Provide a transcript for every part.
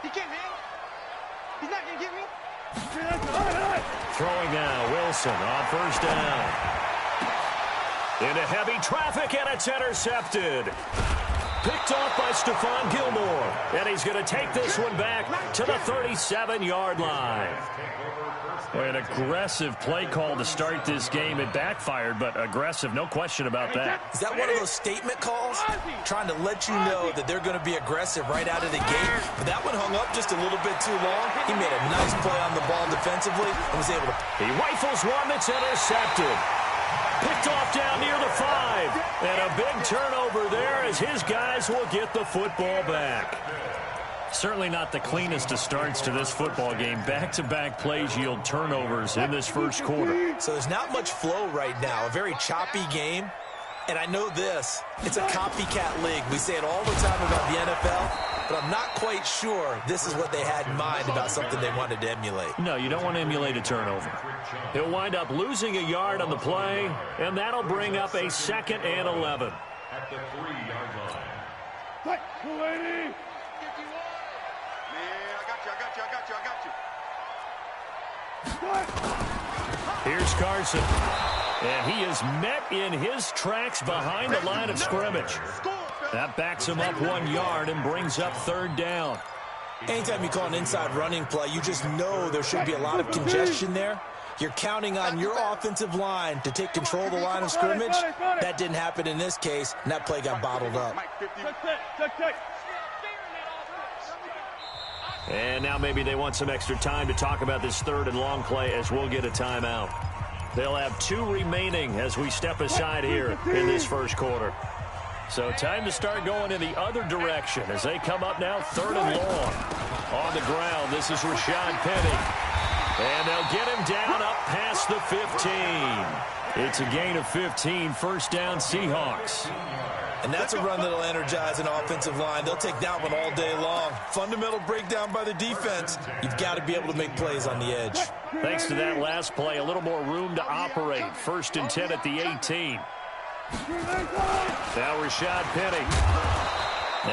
He can't handle. He's not going to get me. Throwing now, Wilson on first down. Into heavy traffic, and it's intercepted. Picked off by Stephon Gilmore. And he's going to take this one back to the 37-yard line. Boy, an aggressive play call to start this game. It backfired, but aggressive, no question about that. Is that one of those statement calls? Trying to let you know that they're going to be aggressive right out of the gate. But that one hung up just a little bit too long. He made a nice play on the ball defensively and was able to... He rifles one that's intercepted. Picked off down near the 5. And a big turnover there as his guys will get the football back. Certainly not the cleanest of starts to this football game. Back-to-back plays yield turnovers in this first quarter. So there's not much flow right now. A very choppy game. And I know this. It's a copycat league. We say it all the time about the NFL, but I'm not quite sure this is what they had in mind about something they wanted to emulate. No, you don't want to emulate a turnover. He'll wind up losing a yard on the play, and that'll bring up a 2nd and 11. At the 3-yard line. Here's Carson. And he is met in his tracks behind the line of scrimmage. That backs him up 1 yard and brings up 3rd down. Anytime you call an inside running play, you just know there should be a lot of congestion there. You're counting on your offensive line to take control of the line of scrimmage. That didn't happen in this case, and that play got bottled up. And now maybe they want some extra time to talk about this 3rd and long play as we'll get a timeout. They'll have 2 remaining as we step aside here in this first quarter. So time to start going in the other direction as they come up now 3rd and long. On the ground, this is Rashad Penny. And they'll get him down up past the 15. It's a gain of 15, 1st down Seahawks. And that's a run that'll energize an offensive line. They'll take that one all day long. Fundamental breakdown by the defense. You've got to be able to make plays on the edge. Thanks to that last play, a little more room to operate. 1st and 10 at the 18. Now Rashad Penny.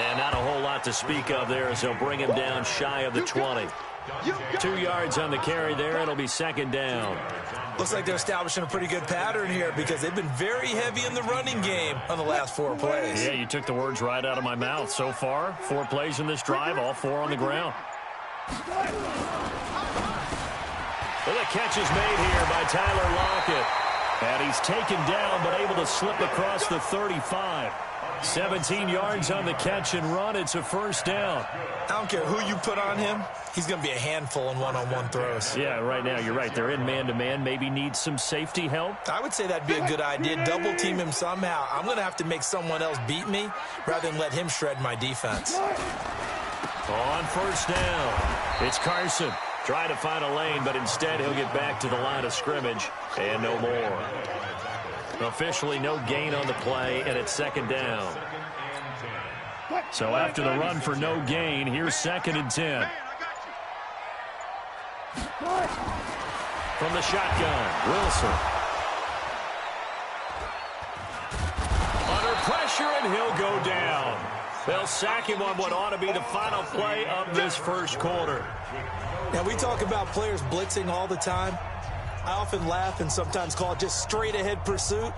And not a whole lot to speak of there as they'll bring him down shy of the 20. 2 yards on the carry there. It'll be 2nd down. Looks like they're establishing a pretty good pattern here because they've been very heavy in the running game on the last 4 plays. Yeah, you took the words right out of my mouth. So far, 4 plays in this drive, all 4 on the ground. Well, the catch is made here by Tyler Lockett. And he's taken down but able to slip across the 35. 17 yards on the catch and run. It's a 1st down. I don't care who you put on him. He's going to be a handful in one-on-one throws. Yeah, right now you're right. They're in man-to-man. Maybe needs some safety help. I would say that'd be a good idea. Double team him somehow. I'm going to have to make someone else beat me rather than let him shred my defense. On 1st down, it's Carson. Trying to find a lane, but instead he'll get back to the line of scrimmage and no more. Officially no gain on the play, and it's 2nd down. So after the run for no gain, here's 2nd and 10. From the shotgun, Wilson. Under pressure, and he'll go down. They'll sack him on what ought to be the final play of this first quarter. Now, we talk about players blitzing all the time. I often laugh and sometimes call it just straight-ahead pursuit.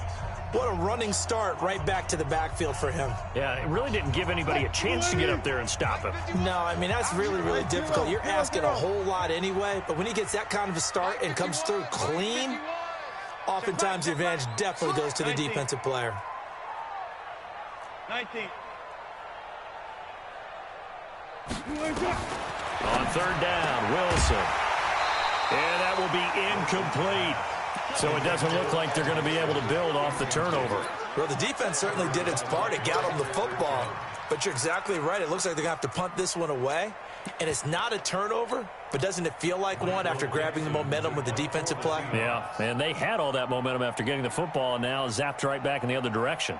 What a running start right back to the backfield for him. Yeah, it really didn't give anybody a chance to get up there and stop him. No, I mean, that's really, really difficult. You're asking a whole lot anyway, but when he gets that kind of a start and comes through clean, oftentimes the advantage definitely goes to the defensive player. 19. On 3rd down, Wilson. And that will be incomplete. So it doesn't look like they're going to be able to build off the turnover. Well, the defense certainly did its part. It got them the football. But you're exactly right. It looks like they're going to have to punt this one away. And it's not a turnover, but doesn't it feel like one after grabbing the momentum with the defensive play? Yeah, and they had all that momentum after getting the football and now zapped right back in the other direction.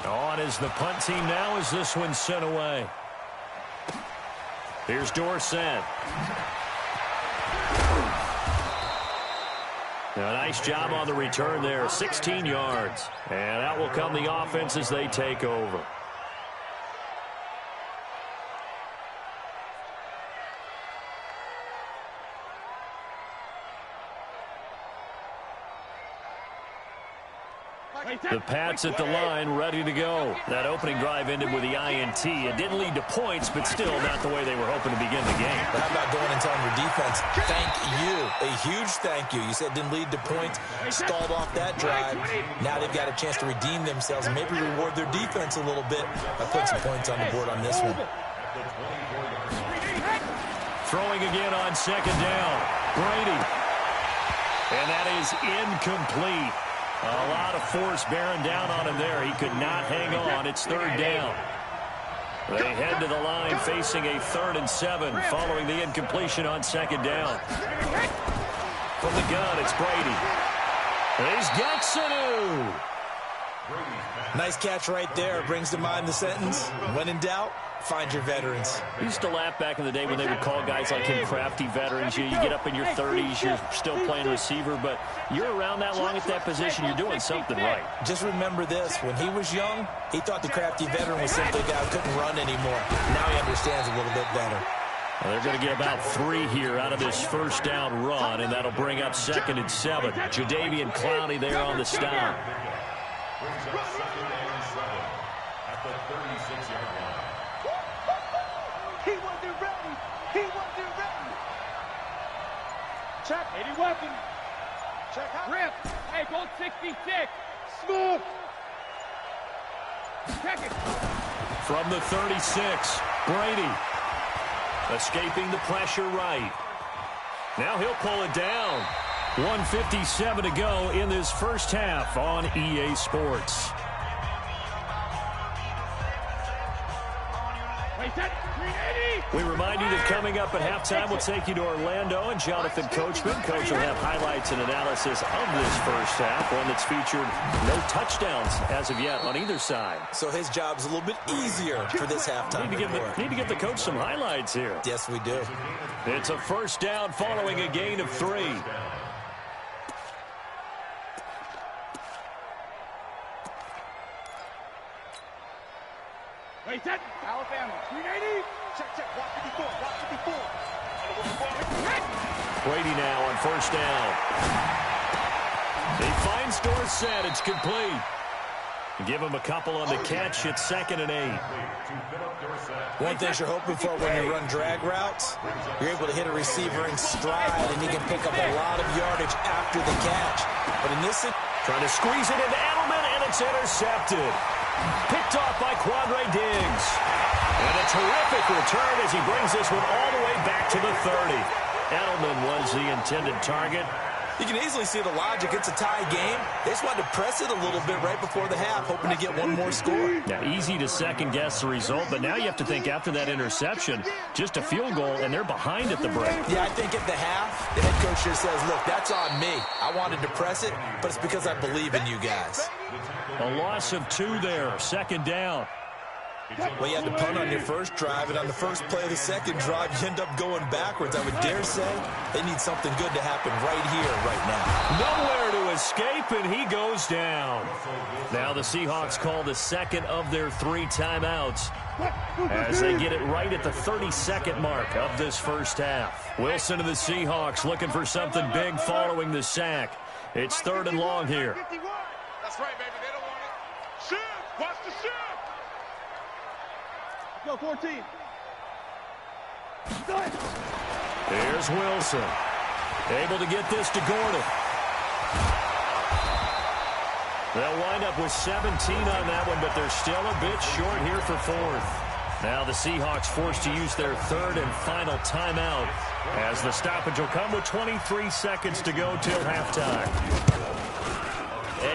On as the punt team now as this one's sent away. Here's Dorsett. A nice job on the return there, 16 yards. And out will come the offense as they take over. The Pats at the line, ready to go. That opening drive ended with the INT. It didn't lead to points, but still not the way they were hoping to begin the game. But how about going and telling your defense, thank you, a huge thank you. You said it didn't lead to points, stalled off that drive. Now they've got a chance to redeem themselves and maybe reward their defense a little bit by putting some points on the board on this one. Throwing again on second down. Brady. And that is incomplete. A lot of force bearing down on him there. He could not hang on. It's third down. They head to the line facing a 3rd and 7 following the incompletion on second down. From the gun, it's Brady. He's got Sanu. Nice catch right there. Brings to mind the sentence, when in doubt, find your veterans. We used to laugh back in the day when they would call guys like him crafty veterans. You get up in your 30s, you're still playing receiver, but you're around that long at that position, you're doing something right. Just remember this. When he was young, he thought the crafty veteran was simply a guy who couldn't run anymore. Now he understands a little bit better. Well, they're going to get about 3 here out of this first down run, and that'll bring up 2nd and 7. Jadeveon Clowney there on the stop. Brings up 2nd and 7 at the 36-yard line. He wasn't ready. He wasn't ready. Check. 80 weapon. Check out. Rip. Hey, goal 66. Smooth. Check it. From the 36, Brady. Escaping the pressure right. Now he'll pull it down. 1:57 to go in this first half on EA Sports. We remind you that coming up at halftime, we'll take you to Orlando, and Jonathan Coachman. Coach will have highlights and analysis of this first half, one that's featured no touchdowns as of yet on either side. So his job's a little bit easier for this halftime. Need to give the coach some highlights here. Yes, we do. It's a first down following a gain of 3. Wait, set. Alabama. 380. Check, check. Watch 54. Watch 54. Brady now on first down. He finds Dorsett. It's complete. Give him a couple on the catch. It's 2nd and 8. One thing you're hoping for when you run drag routes, you're able to hit a receiver in stride, and he can pick up a lot of yardage after the catch. But in this, trying to squeeze it into Edelman, and it's intercepted. Picked off by Quandre Diggs. And a terrific return as he brings this one all the way back to the 30. Edelman was the intended target. You can easily see the logic. It's a tie game. They just wanted to press it a little bit right before the half, hoping to get one more score. Now, easy to second-guess the result, but now you have to think after that interception, just a field goal, and they're behind at the break. Yeah, I think at the half, the head coach just says, look, that's on me. I wanted to press it, but it's because I believe in you guys. A loss of 2 there, 2nd down. Well, you had to punt on your first drive, and on the first play of the second drive, you end up going backwards. I would dare say they need something good to happen right here, right now. Nowhere to escape, and he goes down. Now the Seahawks call the 2nd of their 3 timeouts as they get it right at the 32nd mark of this first half. Wilson and the Seahawks looking for something big following the sack. It's 3rd and long here. That's right, baby. They don't want it. Shoot! Watch the shoot! Go, 14. Here's Wilson. Able to get this to Gordon. They'll wind up with 17 on that one, but they're still a bit short here for 4th. Now the Seahawks forced to use their 3rd and final timeout as the stoppage will come with 23 seconds to go till halftime.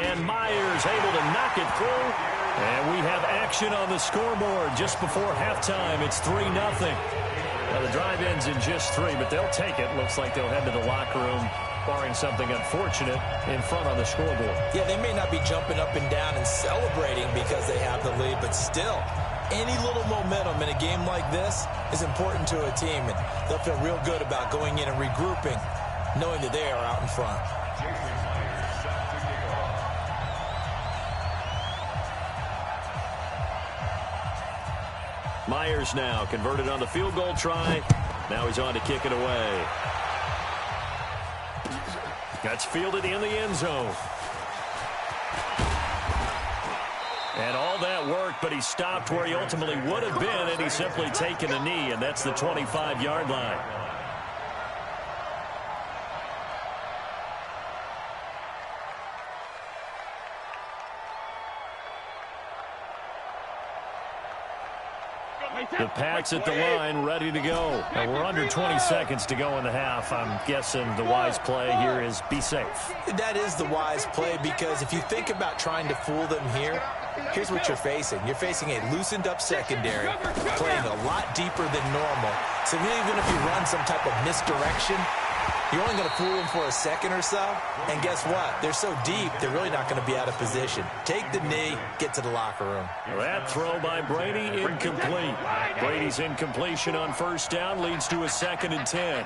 And Myers able to knock it through. And we have action on the scoreboard just before halftime. It's 3-0. Now the drive ends in just 3, but they'll take it. Looks like they'll head to the locker room barring something unfortunate, in front on the scoreboard. Yeah, they may not be jumping up and down and celebrating because they have the lead, but still, any little momentum in a game like this is important to a team, and they'll feel real good about going in and regrouping, knowing that they are out in front. Myers now converted on the field goal try. Now he's on to kick it away. That's fielded in the end zone. And all that work, but he stopped where he ultimately would have been, and he's simply taken a knee, and that's the 25-yard line. The Pats at the line, ready to go. And we're under 20 seconds to go in the half. I'm guessing the wise play here is be safe. That is the wise play, because if you think about trying to fool them here, here's what you're facing. You're facing a loosened-up secondary, playing a lot deeper than normal. So even if you run some type of misdirection, you're only going to fool them for a second or so. And guess what? They're so deep, they're really not going to be out of position. Take the knee, get to the locker room. That throw by Brady, incomplete. Brady's incompletion on first down leads to a 2nd and 10.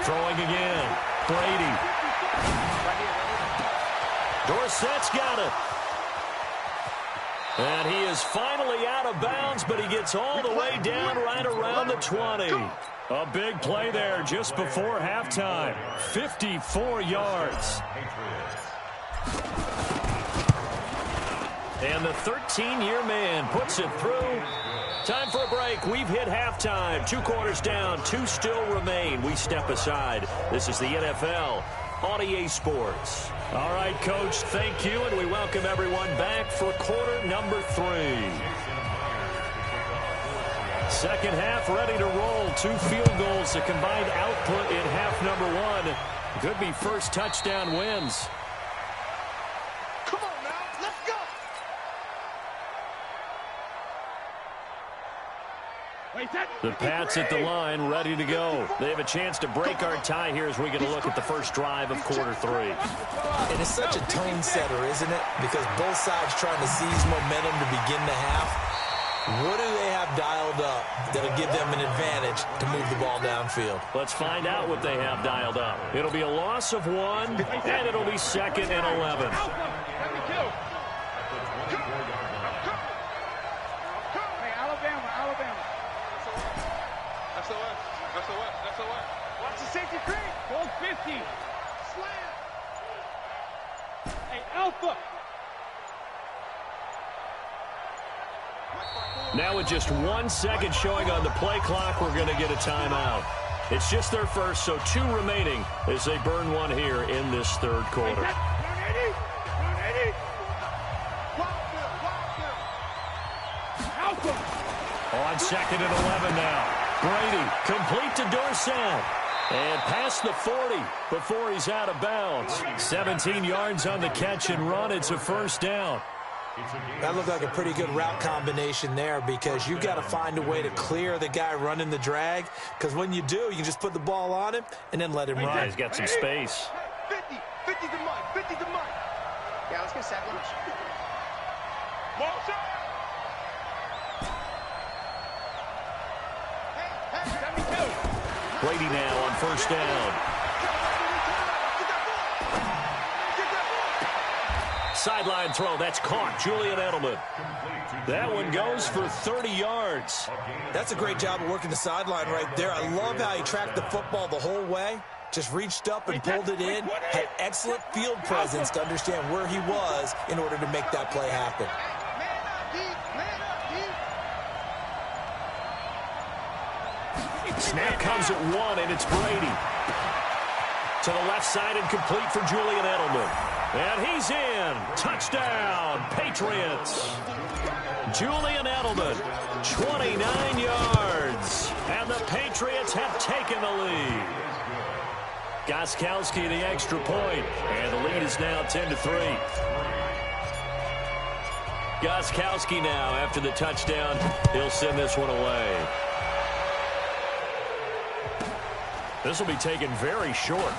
Throwing again. Brady. Dorsett's got it. And he is finally out of bounds, but he gets all the way down right around the 20. A big play there just before halftime. 54 yards. And the 13-year man puts it through. Time for a break. We've hit halftime. 2 quarters down. 2 still remain. We step aside. This is the NFL on EA Sports. All right, Coach, thank you, and we welcome everyone back for quarter number 3. Second half ready to roll. 2 field goals, the combined output in half number 1. Could be first touchdown wins. Come on now, let's go. The Pats at the line, ready to go. They have a chance to break our tie here as we get a look at the first drive of quarter 3. And it's such a tone setter, isn't it? Because both sides trying to seize momentum to begin the half. What do they have dialed up that'll give them an advantage to move the ball downfield? Let's find out what they have dialed up. It'll be a loss of 1, and it'll be 2nd and 11. Watch the safety creep. Goal 50. Slam. Hey, Alpha. Now with just 1 second showing on the play clock, we're going to get a timeout. It's just their first, so 2 remaining as they burn 1 here in this third quarter. 180. Alpha. On 2nd and 11 now. Brady complete to Dorsett. And past the 40 before he's out of bounds. 17 yards on the catch and run. It's a first down. That looked like a pretty good route combination there, because you've got to find a way to clear the guy running the drag, because when you do, you can just put the ball on him and then let him run. Yeah, he's got some space. 50 to Mike, 50 to Mike. Yeah, let's get sack lunch. Brady now on first down. Sideline throw, that's caught. Julian Edelman. That one goes for 30 yards. That's a great job of working the sideline right there. I love how he tracked the football the whole way. Just reached up and pulled it in. Had excellent field presence to understand where he was in order to make that play happen. Snap comes at 1, and it's Brady. To the left side and complete for Julian Edelman. And he's in. Touchdown, Patriots. Julian Edelman, 29 yards. And the Patriots have taken the lead. Gostkowski the extra point. And the lead is now 10-3. Gostkowski now, after the touchdown, he'll send this one away. This will be taken very short.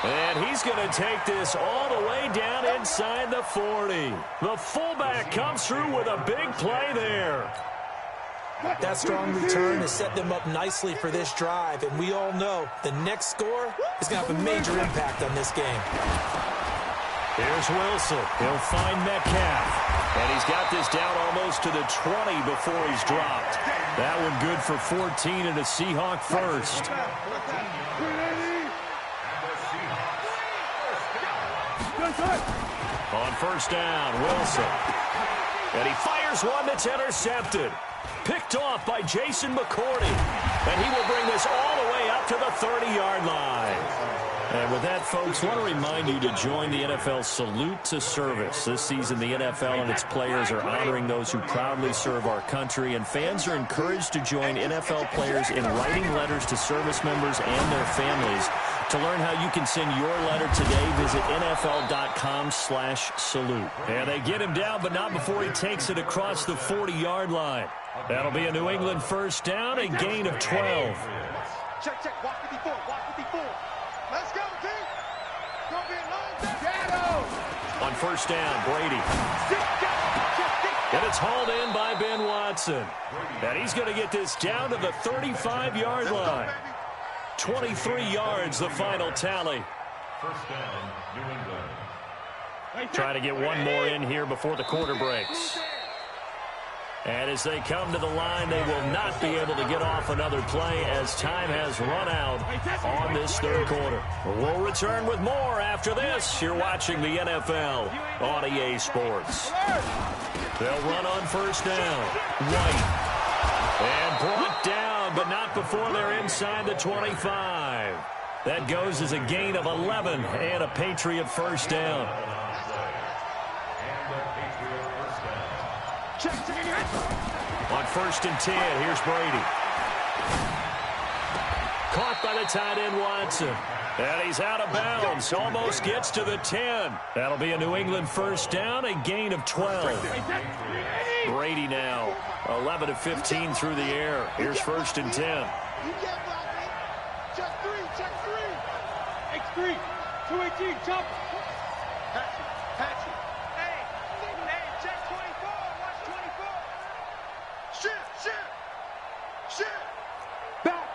And he's going to take this all the way down inside the 40. The fullback comes through with a big play there. That strong return has set them up nicely for this drive, and we all know the next score is going to have a major impact on this game. Here's Wilson. He'll find Metcalf. And he's got this down almost to the 20 before he's dropped. That one good for 14 and a Seahawk first. On first down, Wilson. And he fires one that's intercepted. Picked off by Jason McCourty. And he will bring this all the way up to the 30-yard line. And with that, folks, I want to remind you to join the NFL Salute to Service. This season, the NFL and its players are honoring those who proudly serve our country, and fans are encouraged to join NFL players in writing letters to service members and their families. To learn how you can send your letter today, visit NFL.com/salute. And they get him down, but not before he takes it across the 40-yard line. That'll be a New England first down, a gain of 12. Check, check. Walk 54. Walk 54. Let's go, team. Gonna be a long day. Shadow. On first down, Brady. And it's hauled in by Ben Watson. And he's going to get this down to the 35-yard line. 23 yards, the final tally. First down, New England. Trying to get one more in here before the quarter breaks. And as they come to the line, they will not be able to get off another play as time has run out on this third quarter. We'll return with more after this. You're watching the NFL on EA Sports. They'll run on first down. White. And brought down, but not before they're inside the 25. That goes as a gain of 11 and a Patriot first down. On first and 10, here's Brady. Caught by the tight end Watson. And he's out of bounds. Almost gets to the 10. That'll be a New England first down, a gain of 12. Brady now, 11 of 15 through the air. Here's first and 10. Check three. Check three. X3. 218. Jump. Patchy. Hey, check 24. Watch 24. Shit. Back.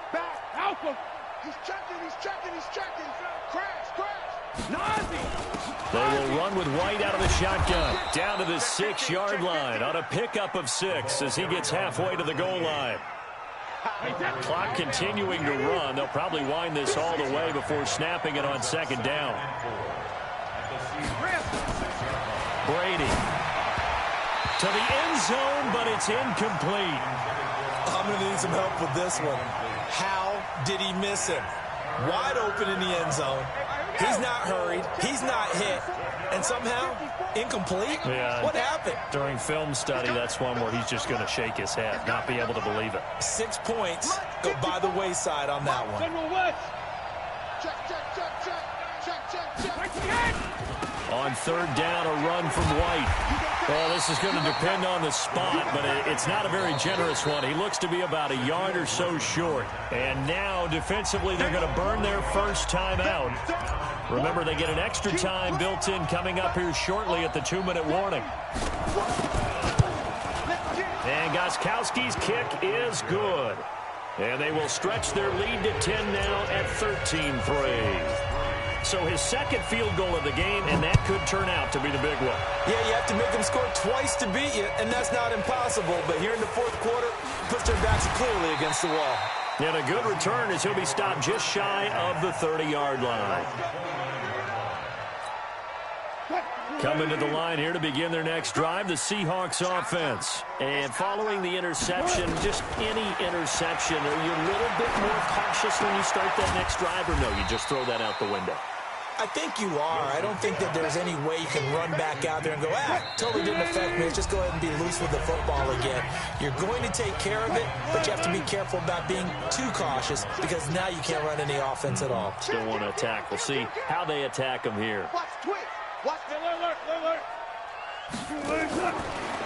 Alpha. He's checking. Crash. Nazi. They will run with White out of the shotgun. Down to the 6-yard line on a pickup of 6 as he gets halfway to the goal line. Clock continuing to run. They'll probably wind this all the way before snapping it on second down. Brady to the end zone, but it's incomplete. I'm going to need some help with this one. How did he miss him? Wide open in the end zone. He's not hurried. He's not hit. And somehow, incomplete? Yeah. What happened? During film study, that's one where he's just going to shake his head, not be able to believe it. 6 points go by the wayside on that one. General West. Check. On third down, a run from White. Well, this is going to depend on the spot, but it's not a very generous one. He looks to be about a yard or so short. And now, defensively, they're going to burn their first time out. Remember, they get an extra time built in coming up here shortly at the 2-minute warning. And Gostkowski's kick is good. And they will stretch their lead to 10 now at 13-3. So his second field goal of the game, and that could turn out to be the big one. Yeah, you have to make them score twice to beat you, and that's not impossible. But here in the fourth quarter, puts their backs clearly against the wall. And a good return as he'll be stopped just shy of the 30-yard line. Coming to the line here to begin their next drive, the Seahawks offense. And following the interception, just any interception, are you a little bit more cautious when you start that next drive, or no, you just throw that out the window? I think you are. I don't think that there's any way you can run back out there and go, totally didn't affect me. Let's just go ahead and be loose with the football again. You're going to take care of it, but you have to be careful about being too cautious because now you can't run any offense at all. Still want to attack. We'll see how they attack him here. Watch twitch. Watch Alert.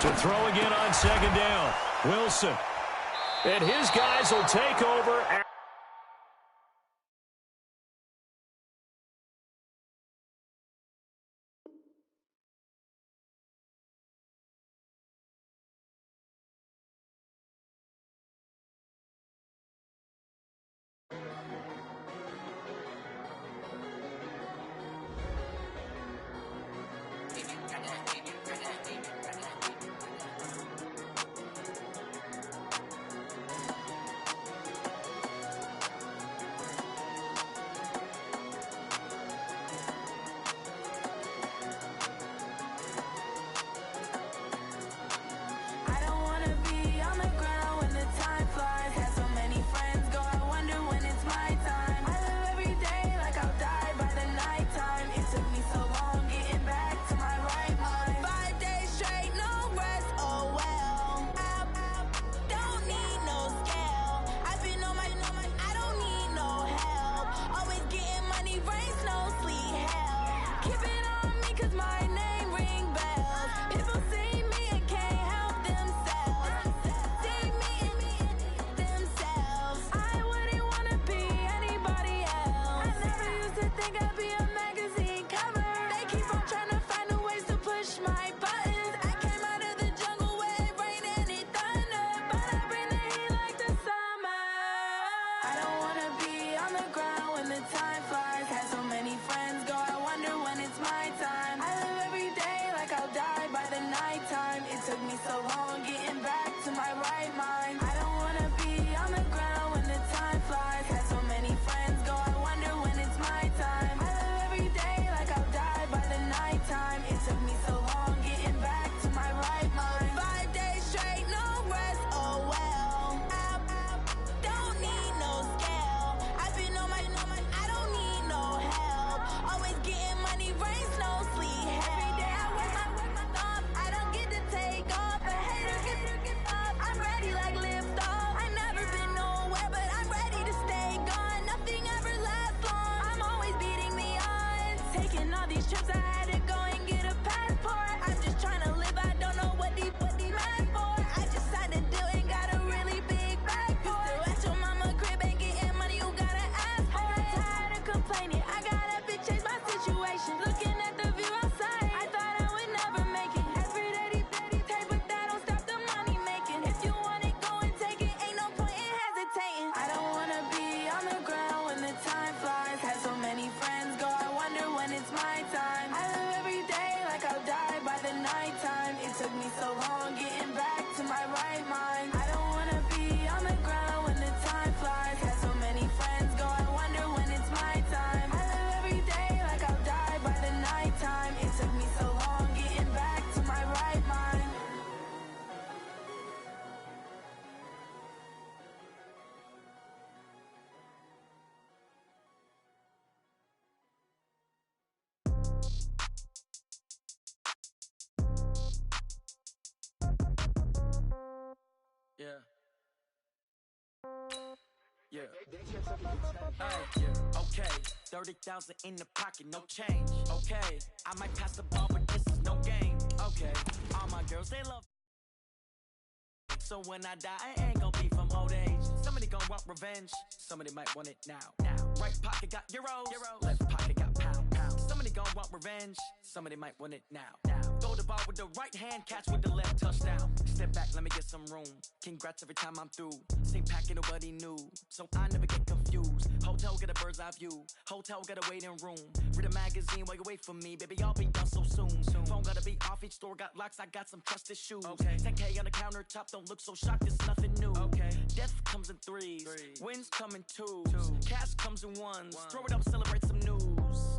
To throw again on second down. Wilson. And his guys will take over. Yeah. Okay. 30,000 in the pocket, no change. Okay. I might pass the ball, but this is no game. Okay. All my girls, they love. So when I die, I ain't gonna be from old age. Somebody gonna want revenge. Somebody might want it now. Right pocket got euros. Left pocket got pounds. Somebody gonna want revenge. Somebody might want it now. Throw the ball with the right hand, catch with the left, touchdown. Step back, let me get some room. Congrats every time I'm through. Same packet, nobody knew, so I never get confused. Hotel got a bird's eye view. Hotel got a waiting room. Read a magazine while you wait for me, baby. I'll be done so soon. Phone gotta be off. Each store got locks. I got some trusted shoes. 10K on the countertop. Don't look so shocked. It's nothing new. Death comes in threes. Wins come in twos. Cash comes in ones. Throw it up, celebrate some news.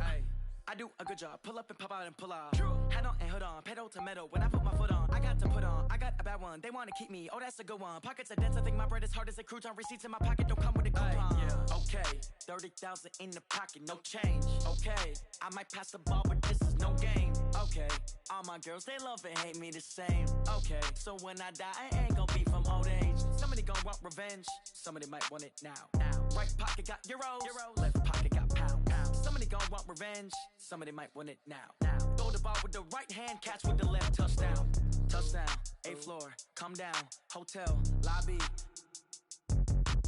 I do a good job. Pull up and pop out and pull out. Head on and hood on. Pedal to metal. When I put my foot on, I got to put on. I got a bad one. They want to keep me. Oh, that's a good one. Pockets are dense. I think my bread is hard as a crouton. Receipts in my pocket don't come with a coupon. Okay. 30,000 in the pocket. No change. Okay. I might pass the ball, but this is no game. Okay. All my girls, they love and hate me the same. Okay. So when I die, I ain't gonna be from old age. Somebody gonna want revenge. Somebody might want it now. Right pocket got euros. Left pocket got pounds. Somebody gonna want revenge. Somebody might want it now. Throw the ball with the right hand, catch with the left, touchdown. Touchdown. 8th floor, come down, hotel, lobby.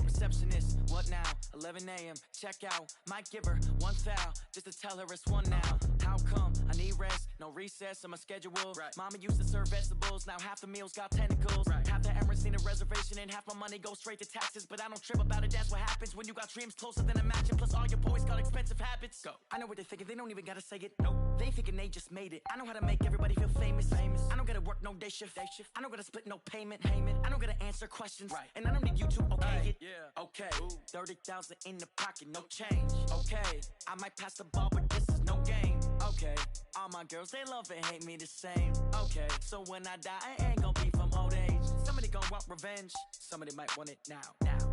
Receptionist, what now? 11 a.m., check out. Might give her one foul, just to tell her it's one now. How come? I need rest, no recess in my schedule. Right. Mama used to serve vegetables, now half the meals got tentacles. Right. Half the Emirates need a reservation and half my money goes straight to taxes. But I don't trip about it, that's what happens when you got dreams closer than a matching. Plus all your boys got expensive habits. Go. I know what they're thinking, they don't even gotta say it. Nope. They thinking they just made it. I know how to make everybody feel famous. I don't gotta work no day shift. I don't gotta split no payment. I don't gotta answer questions. Right. And I don't need you to okay it. Yeah. Okay. 30,000 in the pocket, no change. Okay. I might pass the ball, but this is no game. Okay. All my girls, they love and hate me the same. Okay. So when I die, I ain't gonna be from old age. Somebody gonna want revenge. Somebody might want it now.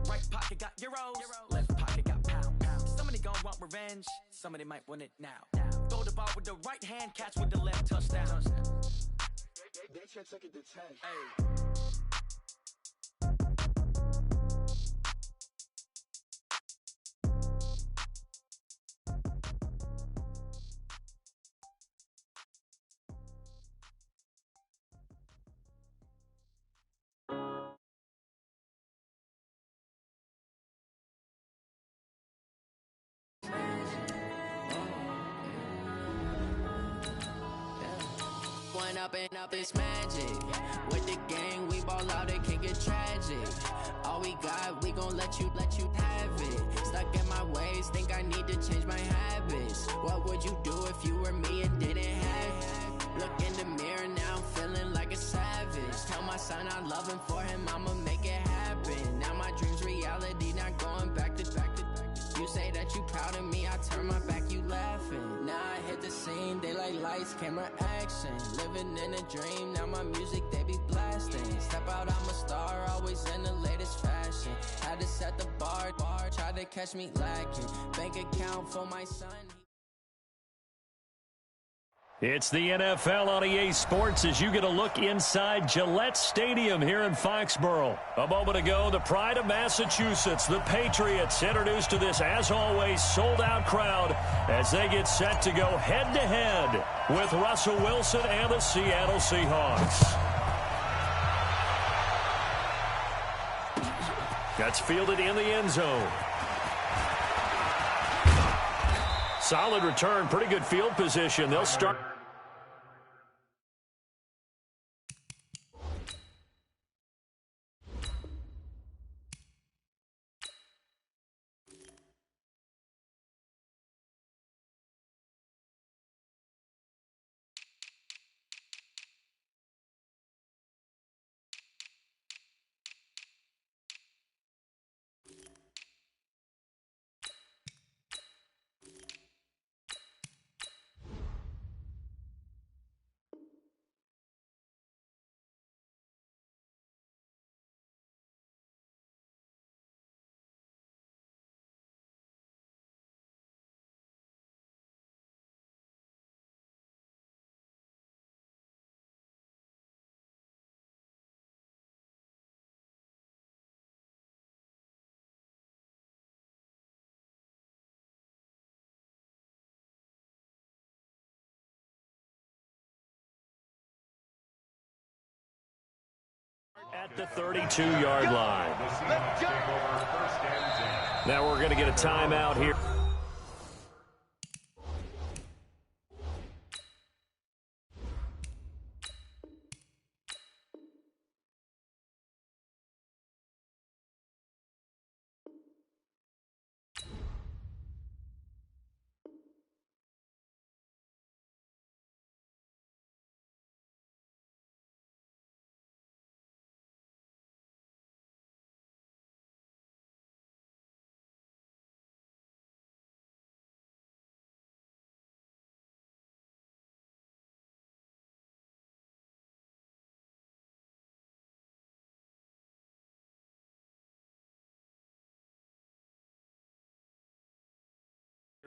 Right pocket got euros. Left pocket got pounds. Somebody gonna want revenge. Somebody might want it now. Throw the ball with the right hand, catch with the left, touchdown. They should take it to 10. Hey. Up and up, it's magic. With the gang, we ball out, it can get tragic. All we got, we gon' let you have it. Stuck in my ways, think I need to change my habits. What would you do if you were me and didn't have it? Look in the mirror now, I'm feeling like a savage. Tell my son I love him, for him I'ma make it happen. Now my dream's reality, not going back to. You say that you proud of me, I turn my back, you laughing. Now I hit the scene, they like lights, camera, action. Living in a dream, now my music, they be blasting. Step out, I'm a star, always in the latest fashion. Had to set the bar, try to catch me lacking. Bank account for my son. It's the NFL on EA Sports as you get a look inside Gillette Stadium here in Foxborough. A moment ago, the pride of Massachusetts, the Patriots, introduced to this, as always, sold-out crowd as they get set to go head-to-head with Russell Wilson and the Seattle Seahawks. That's fielded in the end zone. Solid return, pretty good field position. They'll start. At the 32-yard line. Now we're going to get a timeout here.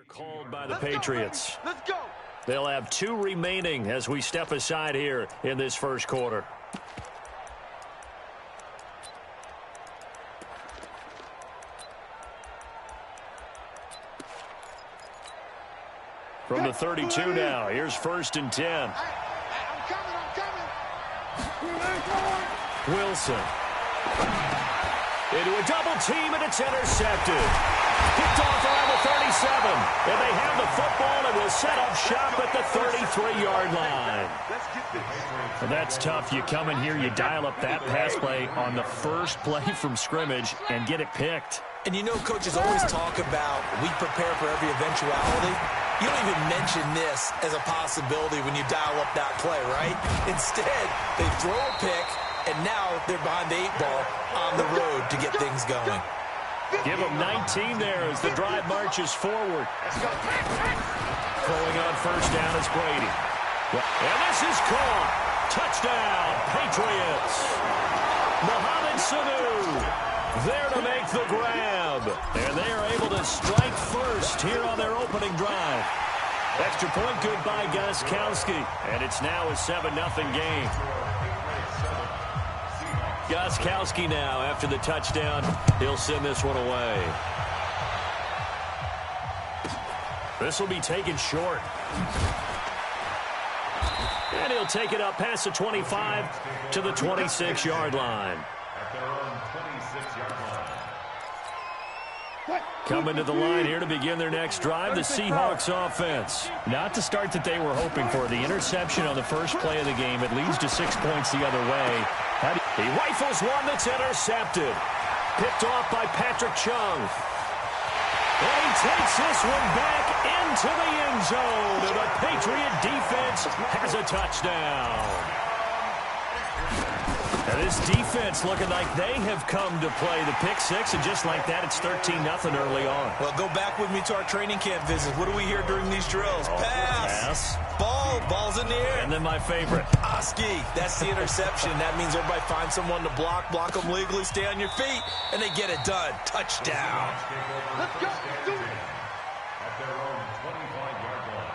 Called by the Patriots. Let's go. They'll have 2 remaining as we step aside here in this first quarter. From the 32 now, here's 1st and 10. I'm coming. Wilson. Into a double team, and it's intercepted. Picked off around the 37. And they have the football and will set up shop at the 33-yard line. Well, that's tough. You come in here, you dial up that pass play on the first play from scrimmage and get it picked. And you know coaches always talk about we prepare for every eventuality. You don't even mention this as a possibility when you dial up that play, right? Instead, they throw a pick, and now they're behind the 8-ball on the road to get things going. Give them 19 there as the drive marches forward. Throwing on first down is Brady. And this is caught. Touchdown, Patriots. Mohamed Sanu there to make the grab. And they are able to strike first here on their opening drive. Extra point good by Gostkowski. And it's now a 7-0 game. Gostkowski now, after the touchdown, he'll send this one away. This will be taken short. And he'll take it up past the 25 to the 26-yard line. At their own 26-yard line. Coming to the line here to begin their next drive, the Seahawks offense. Not the start that they were hoping for. The interception on the first play of the game. It leads to 6 points the other way. He rifles one that's intercepted. Picked off by Patrick Chung. And he takes this one back into the end zone. And the Patriot defense has a touchdown. And this defense looking like they have come to play the pick six, and just like that, it's 13-0 early on. Well, go back with me to our training camp visit. What do we hear during these drills? Pass. Ball's in the air. And then my favorite. Skyy's. That's the interception. That means everybody finds someone to block them legally, stay on your feet, and they get it done. Touchdown. Let's go. Do it. At their own 25-yard line.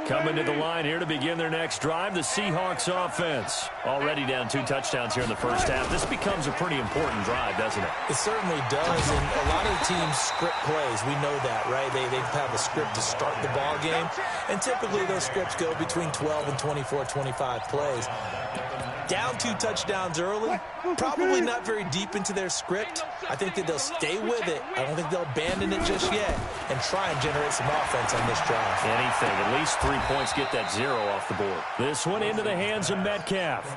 Coming to the line here to begin their next drive, the Seahawks offense. Already down 2 touchdowns here in the first half. This becomes a pretty important drive, doesn't it? It certainly does, and a lot of the teams script plays. We know that, right? They have a script to start the ball game, and typically those scripts go between 12 and 24, 25 plays. Down 2 touchdowns early, probably not very deep into their script. I think that they'll stay with it. I don't think they'll abandon it just yet and try and generate some offense on this drive. Anything, at least 3 points, get that 0 off the board. This one into the hands of Metcalf.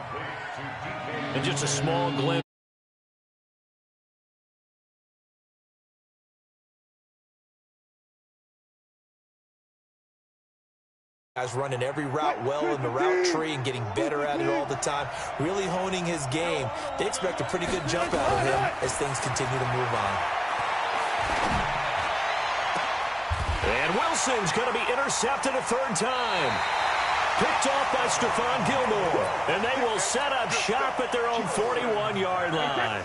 And just a small glimpse. Guys running every route well in the route tree and getting better at it all the time, really honing his game. They expect a pretty good jump out of him as things continue to move on. And Wilson's going to be intercepted a 3rd time. Picked off by Stephon Gilmore. And they will set up shop at their own 41-yard line.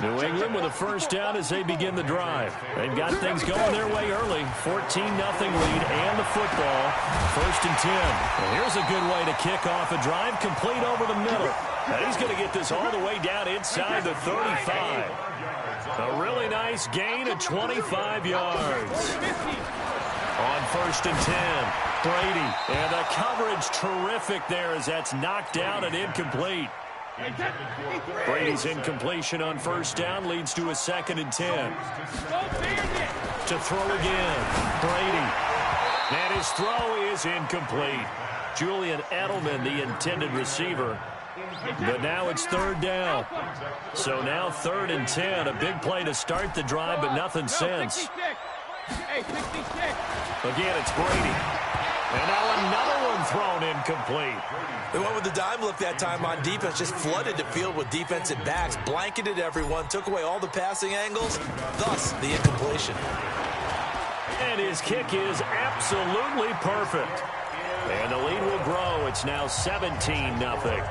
New England with a first down as they begin the drive. They've got things going their way early. 14-0 lead and the football. 1st and 10. And here's a good way to kick off a drive complete over the middle. And he's going to get this all the way down inside the 35. A really nice gain of 25 yards. On 1st and 10, Brady. And the coverage terrific there as that's knocked down and incomplete. Brady's incompletion on first down leads to a 2nd and 10. To throw again, Brady. And his throw is incomplete. Julian Edelman, the intended receiver. But now it's 3rd down. So now 3rd and 10. A big play to start the drive, but nothing since. Again, it's Brady. And now another one thrown incomplete. They went with the dime look that time on defense, just flooded the field with defensive backs, blanketed everyone, took away all the passing angles, thus the incompletion. And his kick is absolutely perfect. And the lead will grow. It's now 17-0.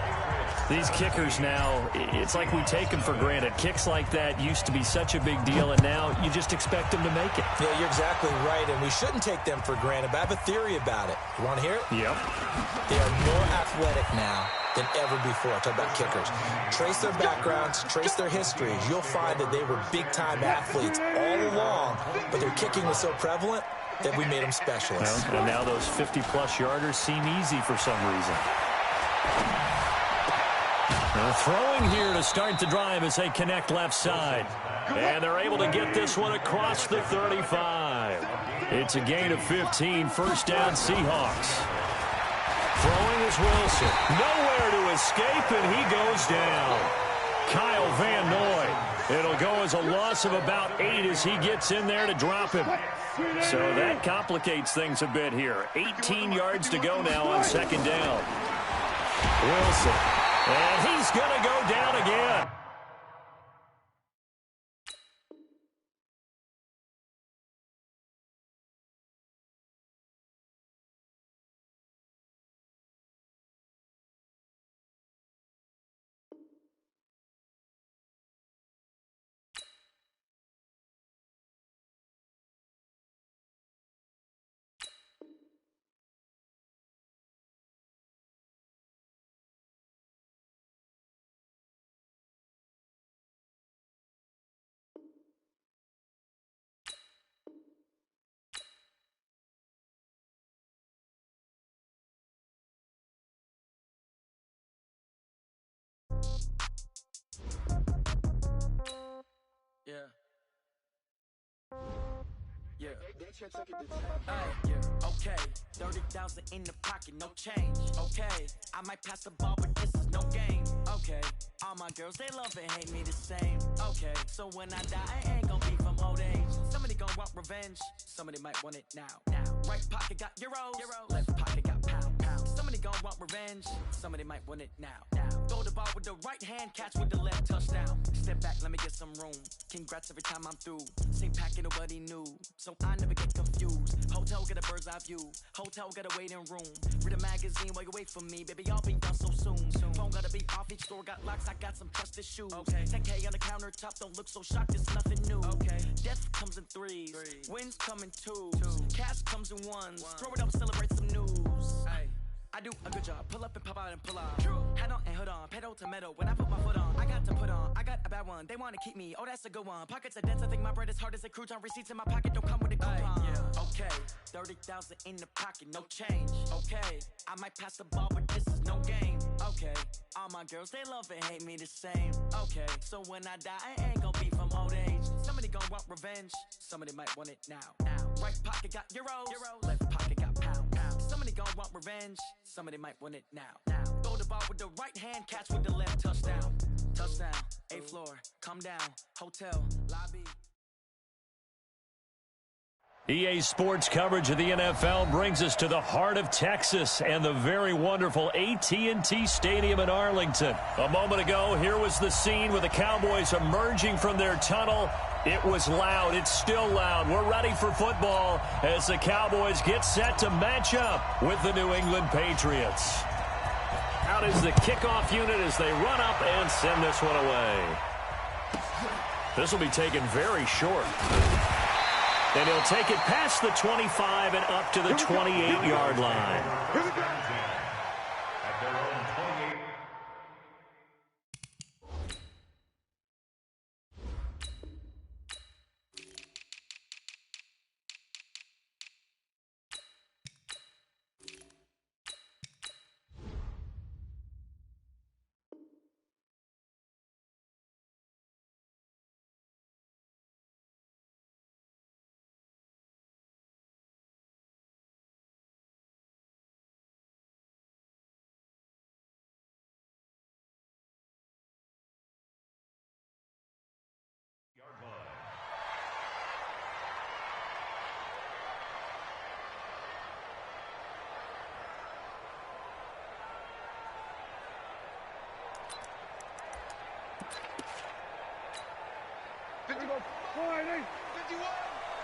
These kickers now, it's like we take them for granted. Kicks like that used to be such a big deal, and now you just expect them to make it. Yeah, you're exactly right, and we shouldn't take them for granted, but I have a theory about it. You want to hear it? Yep. They are more athletic now than ever before. Talk about kickers. Trace their backgrounds, trace their histories. You'll find that they were big-time athletes all along, but their kicking was so prevalent that we made them specialists. Well, and now those 50-plus yarders seem easy for some reason. Throwing here to start the drive as they connect left side. And they're able to get this one across the 35. It's a gain of 15, first down Seahawks. Throwing is Wilson. Nowhere to escape, and he goes down. Kyle Van Noy. It'll go as a loss of about 8 as he gets in there to drop him. So that complicates things a bit here. 18 yards to go now on second down. Wilson. And he's going to go down again. Yeah. Okay. 30,000 in the pocket, no change. Okay. I might pass the ball, but this is no game. Okay. All my girls, they love and hate me the same. Okay. So when I die, I ain't gonna be from old age. Somebody gonna want revenge. Somebody might want it now. Right pocket got euros. Left pocket got pounds. Somebody gonna want revenge. Somebody might want it now. Throw the ball with the right hand, catch with the left, touchdown. Step back, let me get some room. Congrats every time I'm through. Same packet, nobody knew. So I never get confused. Hotel get a bird's eye view. Hotel get a waiting room. Read a magazine while you wait for me. Baby, I'll be done so soon. Phone gotta be off, each store got locks. I got some trusted shoes. Okay. 10K on the countertop, don't look so shocked, it's nothing new. Okay. Death comes in threes. Wins come in twos. Cash comes in ones. Throw it up, celebrate some news. Hey. I do a good job. Pull up and pop out and pull out. Hat on and hood on. Pedal to metal. When I put my foot on, I got to put on. I got a bad one. They want to keep me. Oh, that's a good one. Pockets are dense. I think my bread is hard as a crouton. Receipts in my pocket don't come with a coupon. Yeah. Okay. 30,000 in the pocket. No change. Okay. I might pass the ball, but this is no game. Okay. All my girls, they love and hate me the same. Okay. So when I die, I ain't gonna be from old age. Somebody gonna want revenge. Somebody might want it now. Right pocket got euros. Left pocket got pounds. Somebody gonna want revenge. Somebody might want it now. Throw the ball with the right hand, catch with the left, touchdown. Touchdown, 8th floor, come down, hotel, lobby. EA Sports coverage of the NFL brings us to the heart of Texas and the very wonderful AT&T Stadium in Arlington. A moment ago, here was the scene with the Cowboys emerging from their tunnel. It was loud. It's still loud. We're ready for football as the Cowboys get set to match up with the New England Patriots. Out is the kickoff unit as they run up and send this one away. This will be taken very short. And he'll take it past the 25 and up to the 28-yard line. At their own 28.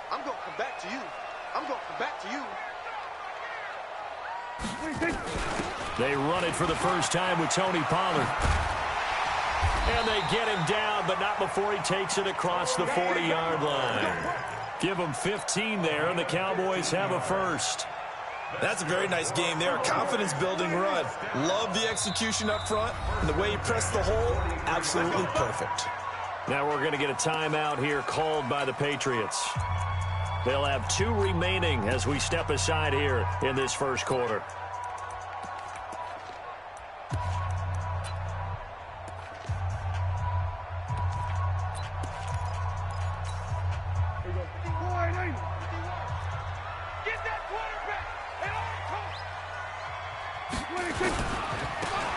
I'm going to come back to you. I'm going to come back to you. They run it for the first time with Tony Pollard. And they get him down, but not before he takes it across the 40-yard line. Give him 15 there, and the Cowboys have a first. That's a very nice game there. Confidence-building run. Love the execution up front. And the way he pressed the hole, absolutely perfect. Now we're going to get a timeout here called by the Patriots. They'll have 2 remaining as we step aside here in this first quarter.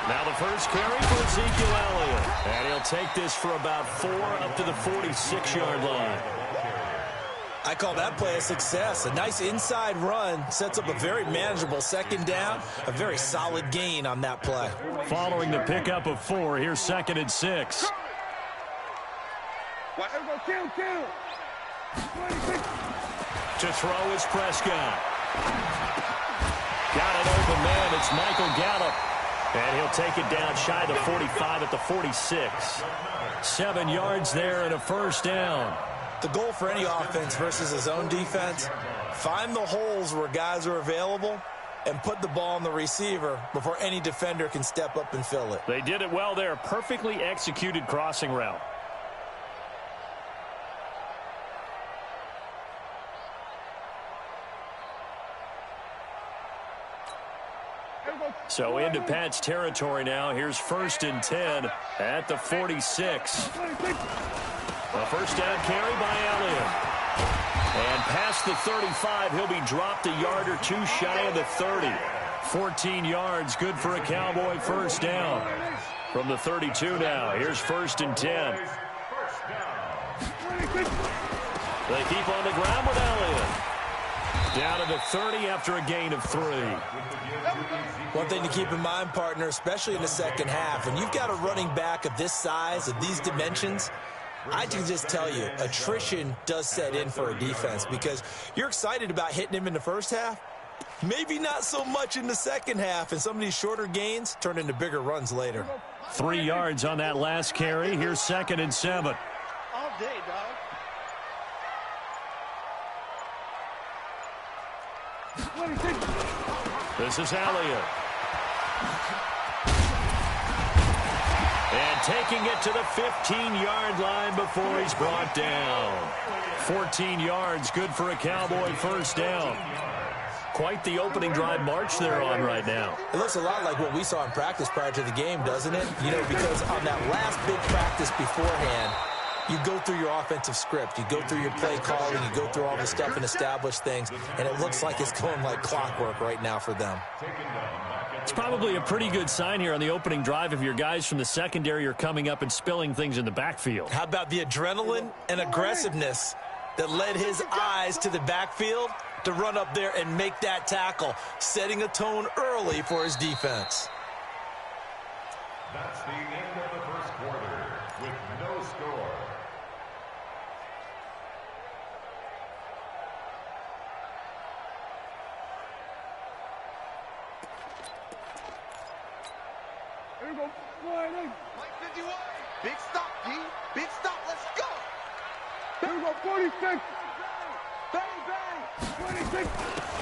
Now the first carry for Ezekiel Elliott. And he'll take this for about 4 up to the 46-yard line. I call that play a success. A nice inside run sets up a very manageable second down. A very solid gain on that play. Following the pickup of 4, here's 2nd and 6. To throw is Prescott. Got an open man. It's Michael Gallup. And he'll take it down shy of the 45 at the 46. 7 yards there and a first down. The goal for any offense versus his own defense, find the holes where guys are available and put the ball on the receiver before any defender can step up and fill it. They did it well there. Perfectly executed crossing route. So into Pat's territory now. Here's 1st and 10 at the 46. A first down carry by Elliott. And past the 35, he'll be dropped a yard or 2 shy of the 30. 14 yards, good for a Cowboy first down. From the 32 now, here's 1st and 10. They keep on the ground with Elliott. Down to the 30 after a gain of 3. One thing to keep in mind, partner, especially in the second half, when you've got a running back of this size, of these dimensions, I can just tell you, attrition does set in for a defense because you're excited about hitting him in the first half. Maybe not so much in the second half, and some of these shorter gains turn into bigger runs later. 3 yards on that last carry. Here's 2nd and 7. All day, dog. This is Elliott. And taking it to the 15-yard line before he's brought down. 14 yards, good for a Cowboy first down. Quite the opening drive march they're on right now. It looks a lot like what we saw in practice prior to the game, doesn't it? You know, because on that last big practice beforehand, you go through your offensive script. You go through your play calling. You go through all the stuff and establish things. And it looks like it's going like clockwork right now for them. It's probably a pretty good sign here on the opening drive if your guys from the secondary are coming up and spilling things in the backfield. How about the adrenaline and aggressiveness that led his eyes to the backfield to run up there and make that tackle, setting a tone early for his defense. That's the end of the first quarter with no score. Here we go. Mike 51. Big stop, D. Big stop. Let's go. Here we go. 46. Bang, bang. 26.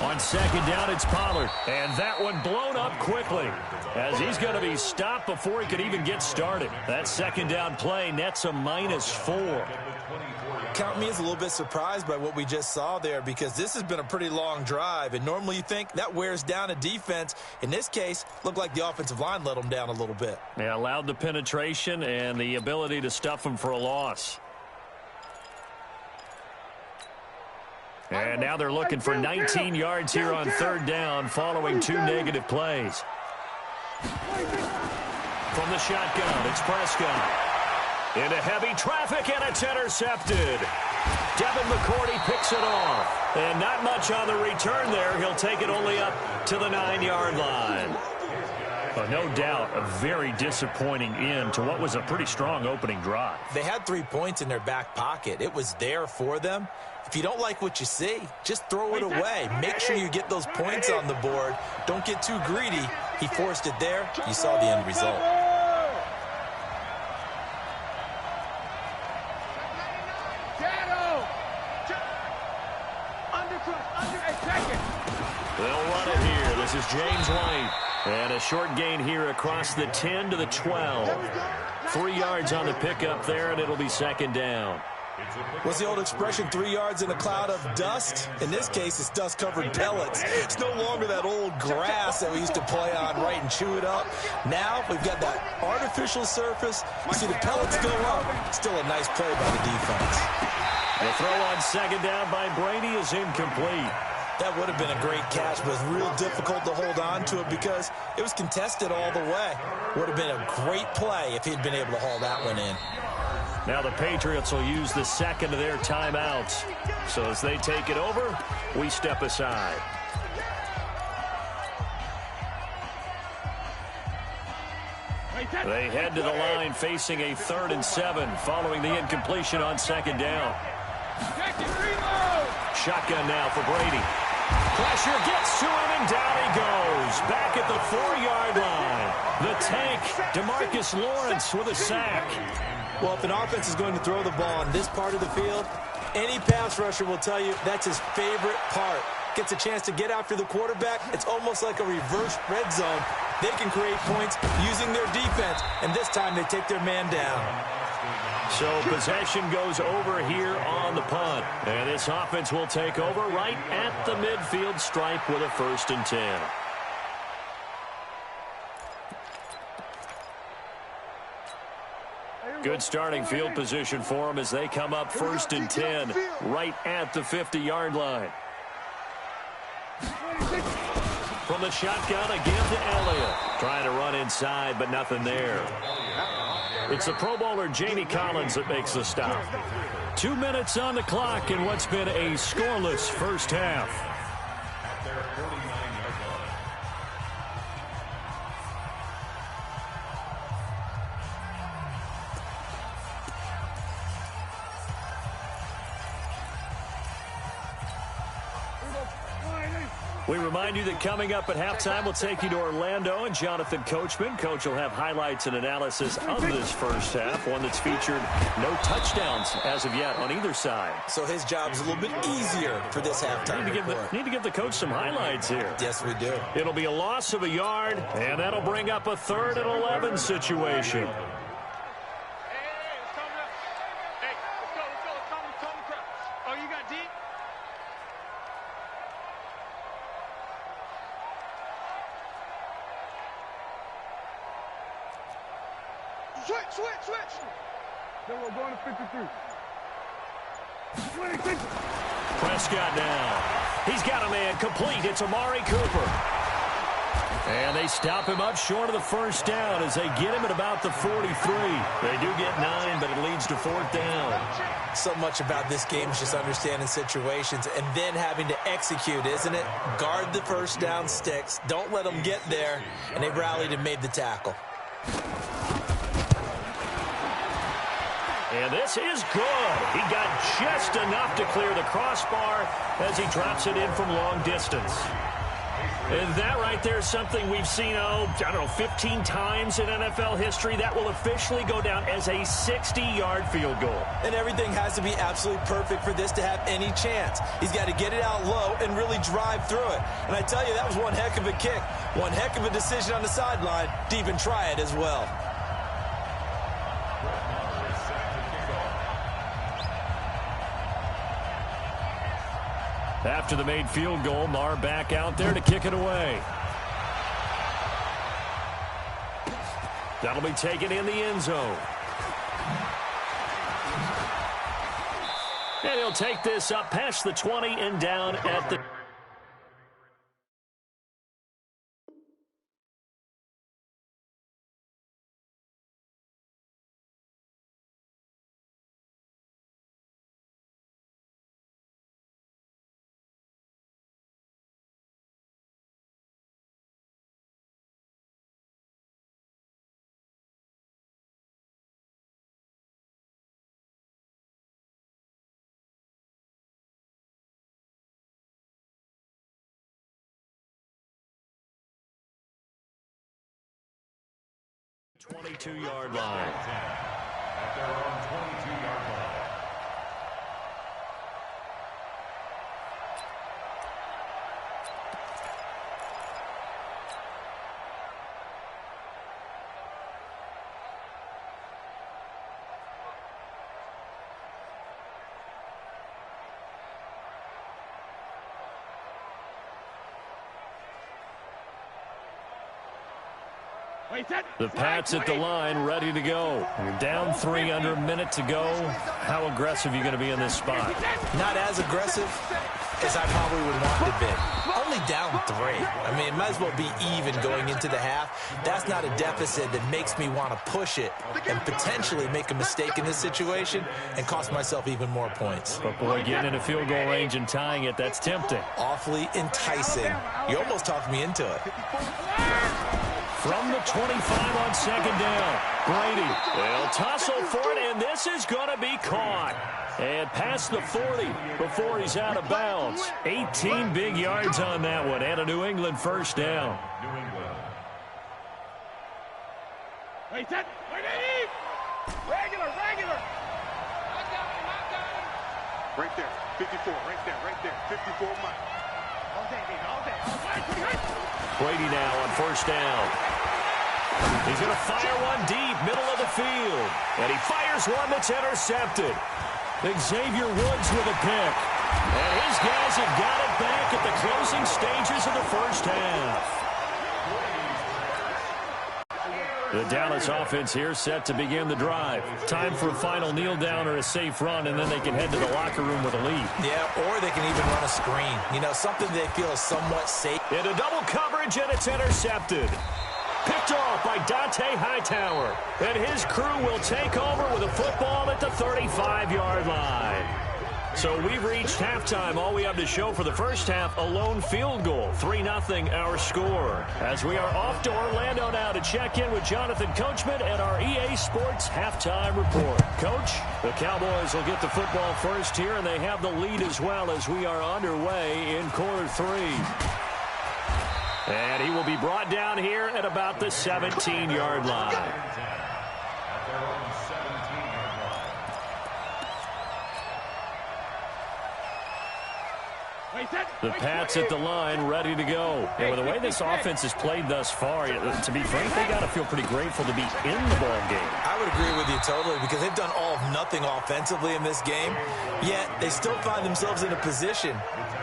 On second down, it's Pollard. And that one blown up quickly as he's going to be stopped before he could even get started. That second down play nets a -4. Count me as a little bit surprised by what we just saw there because this has been a pretty long drive. And normally you think that wears down a defense. In this case, looked like the offensive line let them down a little bit. Yeah, allowed the penetration and the ability to stuff them for a loss. And now they're looking for 19 yards here on third down following 2 negative plays. From the shotgun, it's Prescott. Into heavy traffic, and it's intercepted. Devin McCourty picks it off. And not much on the return there. He'll take it only up to the 9-yard line. But no doubt, a very disappointing end to what was a pretty strong opening drive. They had 3 points in their back pocket. It was there for them. If you don't like what you see, just throw it away. Make sure you get those points on the board. Don't get too greedy. He forced it there. You saw the end result. They'll run it here. This is James White. And a short gain here across the 10 to the 12. 3 yards on the pickup there, and it'll be second down. What's the old expression, 3 yards in a cloud of dust? In this case, it's dust-covered pellets. It's no longer that old grass that we used to play on, right, and chew it up. Now we've got that artificial surface. You see the pellets go up. Still a nice play by the defense. The throw on second down by Brady is incomplete. That would have been a great catch, but it was real difficult to hold on to it because it was contested all the way. Would have been a great play if he'd been able to haul that one in. Now the Patriots will use the second of their timeouts. So as they take it over, we step aside. They head to the line facing a 3rd and 7 following the incompletion on 2nd down. Shotgun now for Brady. Pressure gets to him, and down he goes. Back at the 4-yard line. The tank, DeMarcus Lawrence with a sack. Well, if an offense is going to throw the ball on this part of the field, any pass rusher will tell you that's his favorite part. Gets a chance to get after the quarterback. It's almost like a reverse red zone. They can create points using their defense, and this time they take their man down. So possession goes over here on the punt. And this offense will take over right at the midfield stripe with a 1st and 10. Good starting field position for them as they come up 1st and 10 right at the 50-yard line. From the shotgun again to Elliott. Trying to run inside, but nothing there. It's the Pro Bowler Jamie Collins that makes the stop. 2 minutes on the clock in what's been a scoreless first half. At their 49-yard line. We remind you that coming up at halftime, we'll take you to Orlando and Jonathan Coachman. Coach will have highlights and analysis of this first half, one that's featured no touchdowns as of yet on either side. So his job's a little bit easier for this halftime report. Need to give the coach some highlights here. Yes, we do. It'll be a loss of a yard, and that'll bring up a 3rd and 11 situation. Switch. Then we're going to 53. 26. Prescott now. He's got a man complete. It's Amari Cooper. And they stop him up short of the 1st down as they get him at about the 43. They do get 9, but it leads to 4th down. So much about this game is just understanding situations and then having to execute, isn't it? Guard the 1st down sticks. Don't let them get there. And they rallied and made the tackle. And this is good. He got just enough to clear the crossbar as he drops it in from long distance. And that right there is something we've seen, 15 times in NFL history. That will officially go down as a 60-yard field goal. And everything has to be absolutely perfect for this to have any chance. He's got to get it out low and really drive through it. And I tell you, that was one heck of a kick. One heck of a decision on the sideline to even try it as well. After the made field goal, Marr back out there to kick it away. That'll be taken in the end zone. And he'll take this up past the 20 and down at the... ...22-yard line. At their own 22-yard line. The Pats at the line, ready to go. You're down 3, under a minute to go. How aggressive are you going to be in this spot? Not as aggressive as I probably would want to be. Only down 3. I mean, it might as well be even going into the half. That's not a deficit that makes me want to push it and potentially make a mistake in this situation and cost myself even more points. But, boy, getting in a field goal range and tying it, that's tempting. Awfully enticing. You almost talked me into it. From the 25 on second down, Brady. They'll tussle for it, and this is going to be caught. And past the 40 before he's out of bounds. 18 big yards on that one, and a New England first down. Regular. I got him. Right there, 54, right there. 54 Mike. All day. Brady now on first down. He's going to fire one deep, middle of the field. And he fires one that's intercepted. Xavier Woods with a pick. And his guys have got it back at the closing stages of the first half. The Dallas offense here set to begin the drive. Time for a final kneel down or a safe run, and then they can head to the locker room with a lead. Yeah, or they can even run a screen. You know, something they feel is somewhat safe. Into double coverage, and it's intercepted. Picked off by Dante Hightower. And his crew will take over with a football at the 35-yard line. So we've reached halftime. All we have to show for the first half, a lone field goal. 3-0 our score. As we are off to Orlando now to check in with Jonathan Coachman and our EA Sports halftime report. Coach, the Cowboys will get the football first here, and they have the lead as well as we are underway in quarter 3. And he will be brought down here at about the 17-yard line. The Pats at the line, ready to go. And with the way this offense has played thus far, to be frank, they got to feel pretty grateful to be in the ball game. I would agree with you totally, because they've done all of nothing offensively in this game, yet they still find themselves in a position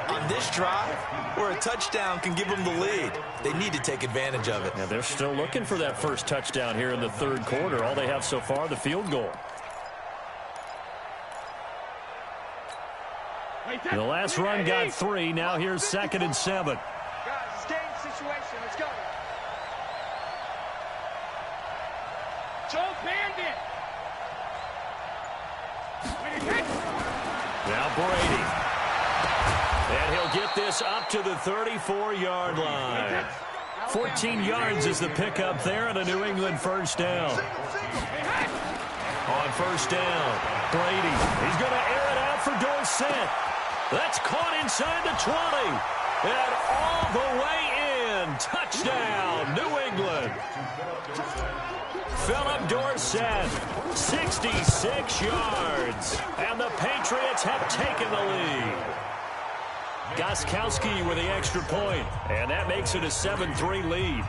on this drive where a touchdown can give them the lead. They need to take advantage of it. Now they're still looking for that first touchdown here in the third quarter. All they have so far, the field goal. The last run got 3. Now here's 2nd and 7. Guys, it's game situation. Let's go. Joe Bandit. Now Brady. And he'll get this up to the 34-yard line. 14 yards is the pickup there, and a New England first down. On first down, Brady. He's going to air it out for Dorsett. That's caught inside the 20. And all the way in. Touchdown, New England. Philip Dorsett, 66 yards. And the Patriots have taken the lead. Gostkowski with the extra point. And that makes it a 7-3 lead.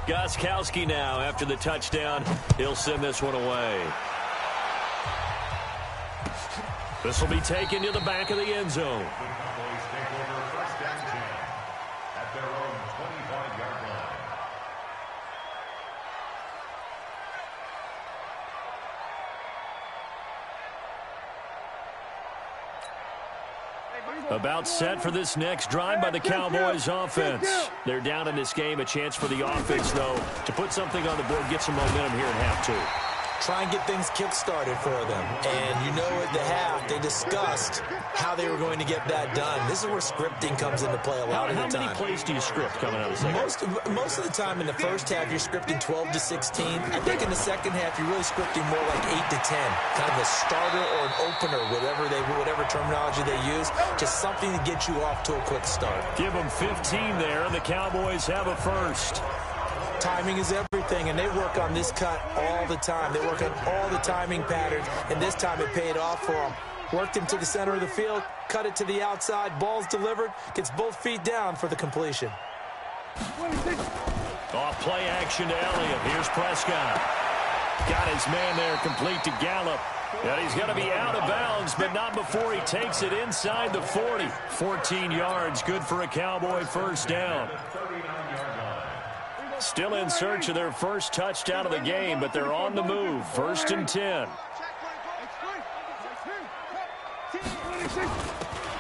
Gostkowski now, after the touchdown, he'll send this one away. This will be taken to the back of the end zone. The Cowboys take over first and 10 at their own 25-yard line. About set for this next drive by the Cowboys offense. They're down in this game. A chance for the offense, though, to put something on the board, get some momentum here in half 2. Try and get things kick-started for them. And you know at the half, they discussed how they were going to get that done. This is where scripting comes into play a lot of the time. How many plays do you script coming out of the second? Most of the time in the first half, you're scripting 12 to 16. I think in the second half, you're really scripting more like 8 to 10. Kind of a starter or an opener, whatever terminology they use. Just something to get you off to a quick start. Give them 15 there, and the Cowboys have a first. Timing is everything, and they work on this cut all the time. They work on all the timing patterns, and this time it paid off for them. Worked him to the center of the field, cut it to the outside, ball's delivered, gets both feet down for the completion. Off play action to Elliott. Here's Prescott. Got his man there complete to Gallup. And he's going to be out of bounds, but not before he takes it inside the 40. 14 yards, good for a Cowboy first down. Still in search of their first touchdown of the game, but they're on the move. 1st and 10.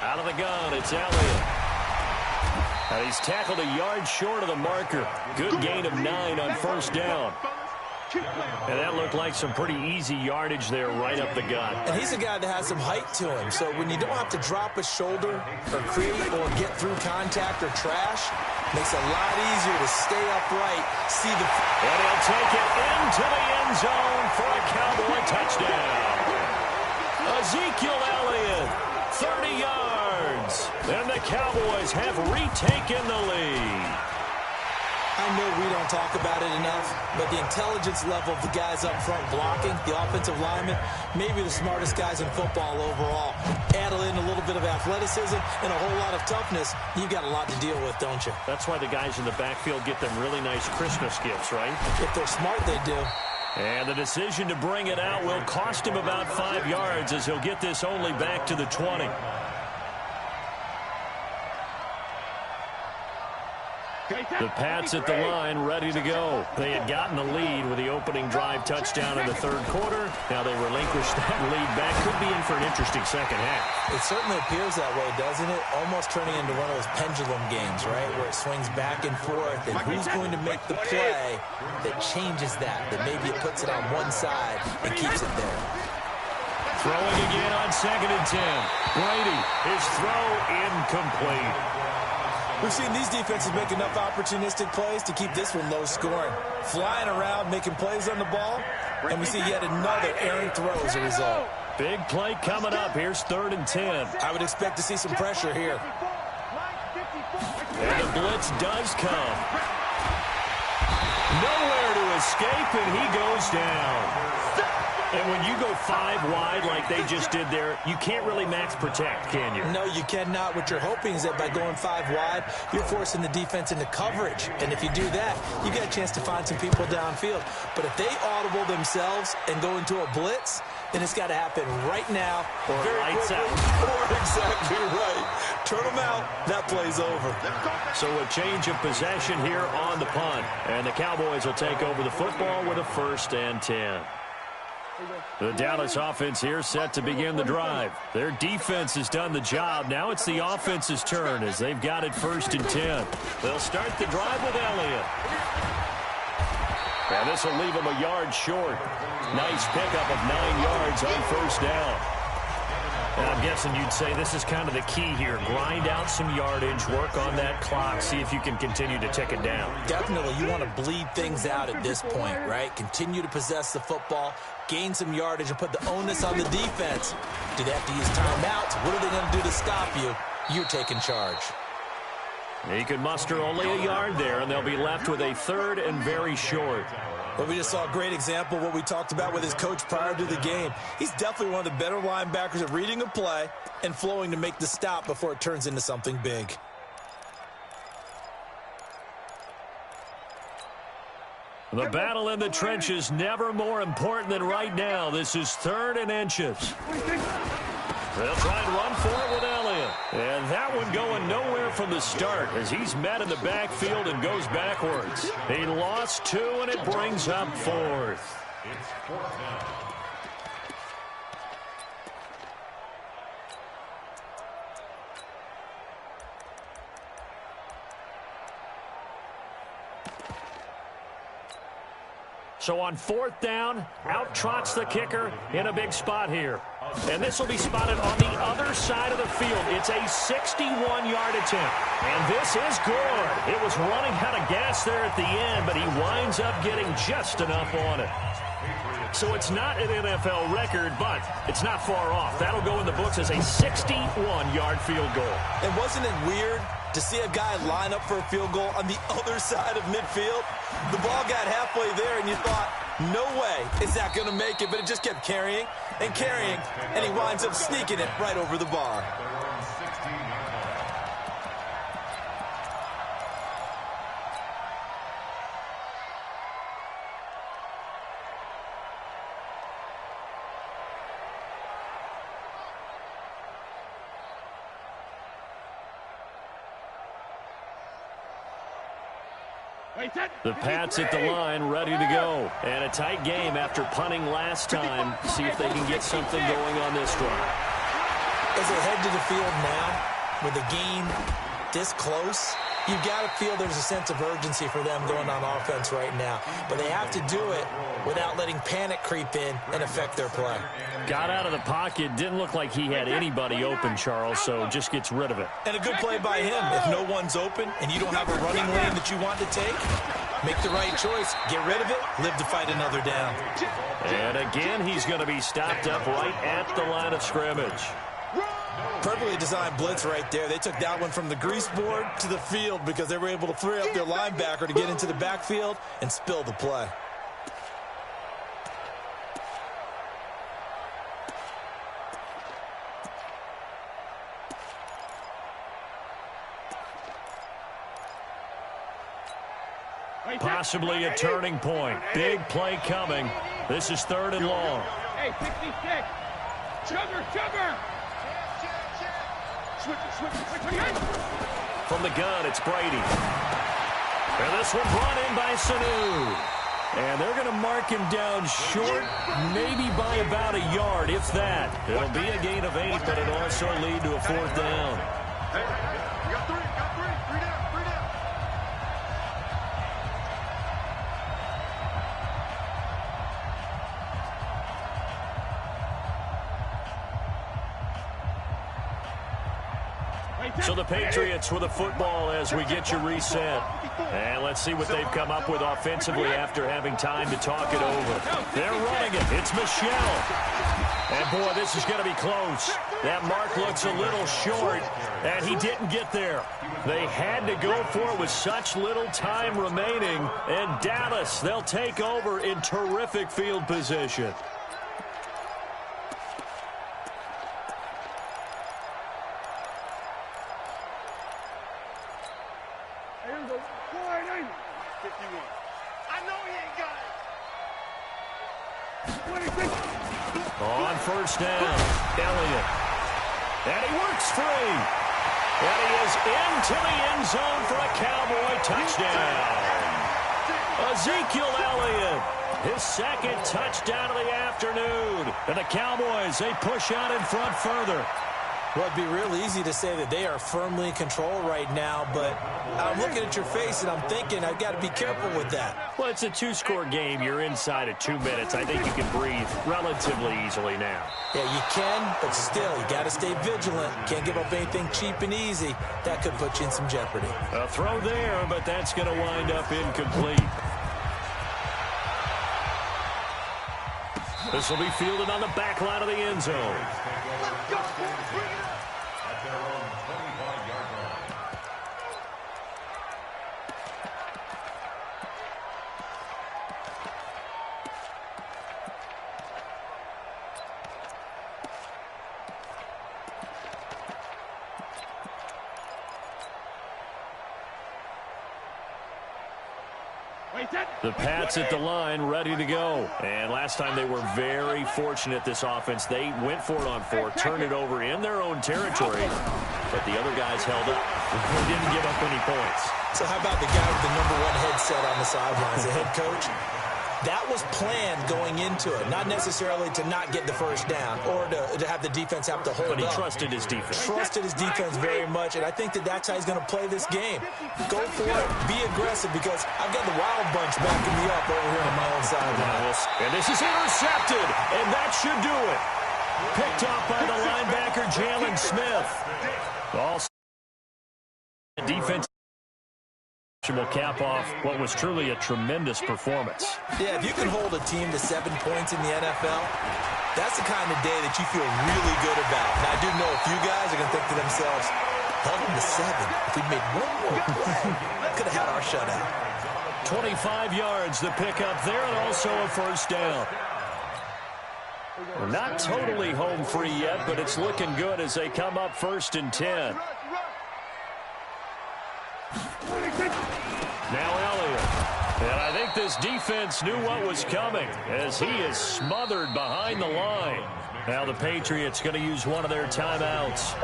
Out of the gun, it's Elliott. And he's tackled a yard short of the marker. Good gain of 9 on first down. And that looked like some pretty easy yardage there right up the gut. And he's a guy that has some height to him. So when you don't have to drop a shoulder or create or get through contact or trash, makes it a lot easier to stay upright, see the... And he'll take it into the end zone for a Cowboy touchdown. Ezekiel Elliott, 30 yards. And the Cowboys have retaken the lead. I know we don't talk about it enough, but the intelligence level of the guys up front blocking, the offensive linemen, maybe the smartest guys in football overall. Add in a little bit of athleticism and a whole lot of toughness, you've got a lot to deal with, don't you? That's why the guys in the backfield get them really nice Christmas gifts, right? If they're smart, they do. And the decision to bring it out will cost him about 5 yards as he'll get this only back to the 20. The Pats at the line, ready to go. They had gotten the lead with the opening drive touchdown in the 3rd quarter. Now they relinquished that lead back. Could be in for an interesting second half. It certainly appears that way, doesn't it? Almost turning into one of those pendulum games, right, where it swings back and forth. And who's going to make the play that changes that maybe it puts it on one side and keeps it there? Throwing again on 2nd and 10. Brady, his throw incomplete. We've seen these defenses make enough opportunistic plays to keep this one low scoring. Flying around, making plays on the ball, and we see yet another errant throw as a result. Big play coming up. Here's 3rd and 10. I would expect to see some pressure here. And the blitz does come. Nowhere to escape, and he goes down. And when you go 5 wide like they just did there, you can't really max protect, can you? No, you cannot. What you're hoping is that by going 5 wide, you're forcing the defense into coverage. And if you do that, you get a chance to find some people downfield. But if they audible themselves and go into a blitz, then it's got to happen right now. Or lights out. Or exactly right. Turn them out. That play's over. So a change of possession here on the punt. And the Cowboys will take over the football with a 1st and 10. The Dallas offense here set to begin the drive. Their defense has done the job. Now it's the offense's turn as they've got it 1st and 10. They'll start the drive with Elliott. And this will leave him a yard short. Nice pickup of 9 yards on 1st down. And I'm guessing you'd say this is kind of the key here. Grind out some yardage, work on that clock, see if you can continue to tick it down. Definitely, you want to bleed things out at this point, right? Continue to possess the football, gain some yardage, and put the onus on the defense. Do they have to use timeouts? What are they going to do to stop you? You're taking charge. He could muster only a yard there, and they'll be left with a 3rd and very short. Well, we just saw a great example of what we talked about with his coach prior to the game. He's definitely one of the better linebackers at reading a play and flowing to make the stop before it turns into something big. The battle in the trenches never more important than right now. This is 3rd and inches. They'll try and run for it with Elliott. And that one going nowhere from the start as he's met in the backfield and goes backwards. He lost 2, and it brings up 4th. It's 4th down. So on 4th down, out trots the kicker in a big spot here. And this will be spotted on the other side of the field. It's a 61-yard attempt. And this is good. It was running out of gas there at the end, but he winds up getting just enough on it. So it's not an NFL record, but it's not far off. That'll go in the books as a 61-yard field goal. And wasn't it weird to see a guy line up for a field goal on the other side of midfield? The ball got halfway there, and you thought, No way is that going to make it, but it just kept carrying and carrying, and he winds up sneaking it right over the bar. The Pats at the line, ready to go. And a tight game after punting last time. See if they can get something going on this drive. As they head to the field now, with the game this close, you've got to feel there's a sense of urgency for them going on offense right now. But they have to do it without letting panic creep in and affect their play. Got out of the pocket. Didn't look like he had anybody open, Charles, so just gets rid of it. And a good play by him. If no one's open and you don't have a running lane that you want to take, make the right choice. Get rid of it. Live to fight another down. And again, he's going to be stopped up right at the line of scrimmage. Perfectly designed blitz right there. They took that one from the grease board to the field because they were able to free up their linebacker to get into the backfield and spill the play. Possibly a turning point. Big play coming. This is 3rd and long. Hey, 66. Sugar. Switch again. From the gun, it's Brady. And this one brought in by Sanu. And they're going to mark him down short, maybe by about a yard, if that. It'll be a gain of 8, but it'll also lead to a 4th down. You got three. Three down. So the Patriots with a football as we get you reset. And let's see what they've come up with offensively after having time to talk it over. They're running it. It's Michelle. And, boy, this is going to be close. That mark looks a little short, and he didn't get there. They had to go for it with such little time remaining. And Dallas, they'll take over in terrific field position. On 1st down, Elliott. And he works free. And he is into the end zone for a Cowboy touchdown. Ezekiel Elliott, his 2nd touchdown of the afternoon. And the Cowboys, they push out in front further. Well, it'd be real easy to say that they are firmly in control right now, but I'm looking at your face and I'm thinking I've got to be careful with that. Well, it's a 2-score game. You're inside of 2 minutes. I think you can breathe relatively easily now. Yeah, you can, but still, you got to stay vigilant. Can't give up anything cheap and easy. That could put you in some jeopardy. A throw there, but that's going to wind up incomplete. This will be fielded on the back line of the end zone. The Pats at the line, ready to go. And last time they were very fortunate, this offense. They went for it on 4, turned it over in their own territory, but the other guys held up. They didn't give up any points. So how about the guy with the #1 headset on the sidelines, the head coach? That was planned going into it, not necessarily to not get the 1st down or to have the defense have to hold up. But he trusted his defense. Trusted his defense very much, and I think that that's how he's going to play this game. Go for it, be aggressive, because I've got the Wild Bunch backing me up over here on my own sideline. And this is intercepted, and that should do it. Picked off by the linebacker, Jalen Smith. All defense will cap off what was truly a tremendous performance. Yeah, if you can hold a team to 7 points in the NFL, that's the kind of day that you feel really good about. And I do know a few guys are going to think to themselves, held them to 7. If we made one more play, could have had our shutout. 25 yards the pickup there, and also a first down. We're not totally home free yet, but it's looking good as they come up 1st and 10. Now Elliott. And I think this defense knew what was coming as he is smothered behind the line. Now the Patriots going to use one of their timeouts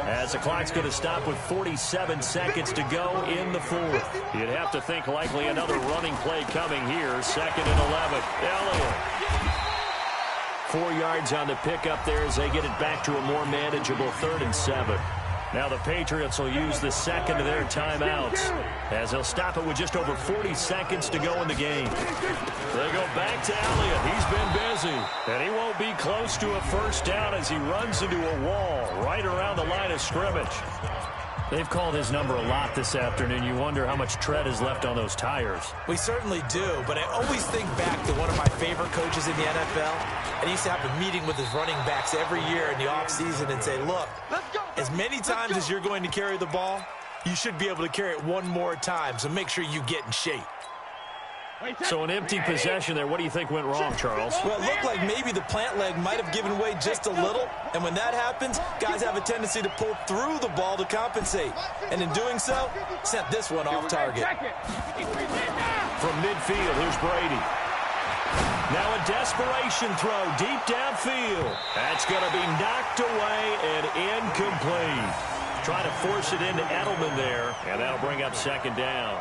as the clock's going to stop with 47 seconds to go in the 4th. You'd have to think likely another running play coming here. 2nd and 11. Elliott. 4 yards on the pickup there as they get it back to a more manageable 3rd and 7. Now the Patriots will use the second of their timeouts as they'll stop it with just over 40 seconds to go in the game. They go back to Elliott. He's been busy, and he won't be close to a first down as he runs into a wall right around the line of scrimmage. They've called his number a lot this afternoon. You wonder how much tread is left on those tires. We certainly do, but I always think back to one of my favorite coaches in the NFL. And he used to have a meeting with his running backs every year in the offseason and say, look, as many times as you're going to carry the ball, you should be able to carry it one more time, so make sure you get in shape. So an empty possession there. What do you think went wrong, Charles? Well, it looked like maybe the plant leg might have given way just a little. And when that happens, guys have a tendency to pull through the ball to compensate. And in doing so, sent this one off target. From midfield, here's Brady. Now a desperation throw deep downfield. That's going to be knocked away and incomplete. Trying to force it into Edelman there, and that'll bring up 2nd down.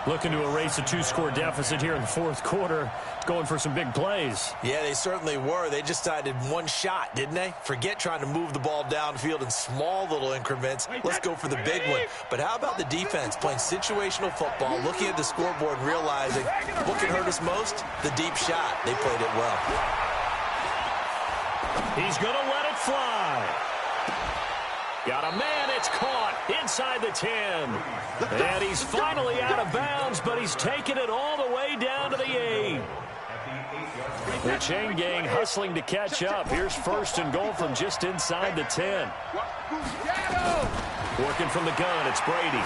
Looking to erase a 2-score deficit here in the 4th quarter. Going for some big plays. Yeah, they certainly were. They just decided one shot, didn't they? Forget trying to move the ball downfield in small little increments. Let's go for the big one. But how about the defense playing situational football, looking at the scoreboard and realizing what can hurt us most? The deep shot. They played it well. He's going to let it fly. Got a man, it's caught inside the 10. And he's finally out of bounds, but he's taken it all the way down to the 8. The chain gang hustling to catch up. Here's 1st and goal from just inside the 10. Working from the gun, it's Brady.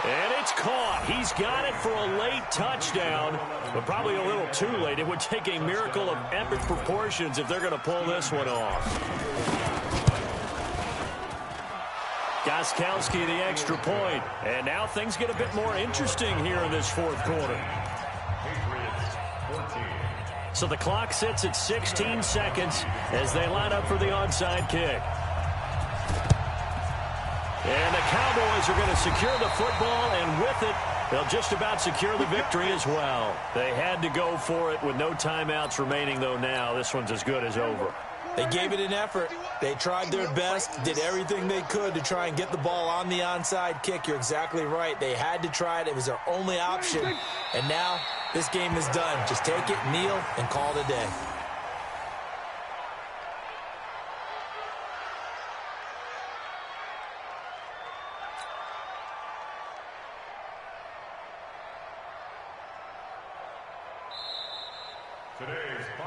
And it's caught. He's got it for a late touchdown, but probably a little too late. It would take a miracle of epic proportions if they're going to pull this one off. Gostkowski the extra point. And now things get a bit more interesting here in this 4th quarter. So the clock sits at 16 seconds as they line up for the onside kick. And the Cowboys are going to secure the football, and with it, they'll just about secure the victory as well. They had to go for it with no timeouts remaining, though now this one's as good as over. They gave it an effort. They tried their best, did everything they could to try and get the ball on the onside kick. You're exactly right. They had to try it. It was their only option. And now this game is done. Just take it, kneel, and call it a day.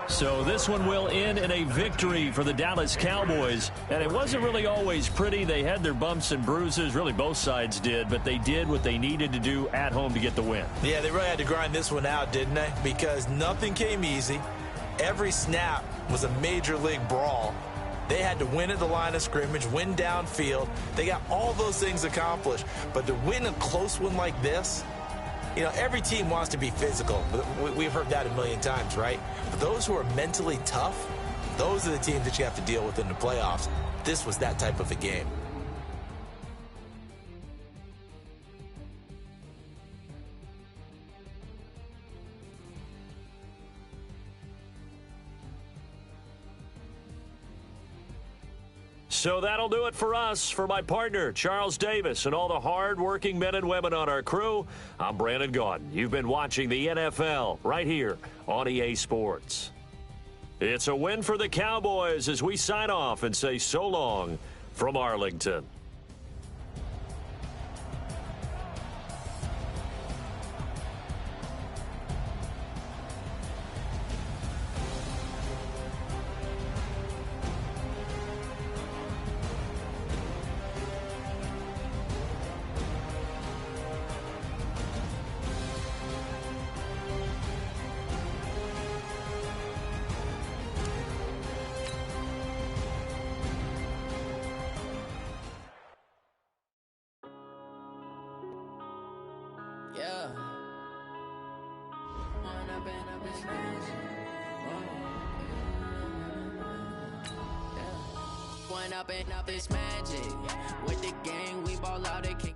So this one will end in a victory for the Dallas Cowboys. And it wasn't really always pretty. They had their bumps and bruises. Really, both sides did. But they did what they needed to do at home to get the win. Yeah, they really had to grind this one out, didn't they? Because nothing came easy. Every snap was a major league brawl. They had to win at the line of scrimmage, win downfield. They got all those things accomplished. But to win a close one like this, you know, every team wants to be physical. We've heard that a million times, right? But those who are mentally tough, those are the teams that you have to deal with in the playoffs. This was that type of a game. So that'll do it for us. For my partner, Charles Davis, and all the hard-working men and women on our crew, I'm Brandon Gaudin. You've been watching the NFL right here on EA Sports. It's a win for the Cowboys as we sign off and say so long from Arlington. One up and up is magic. With the gang, we ball out, they can't.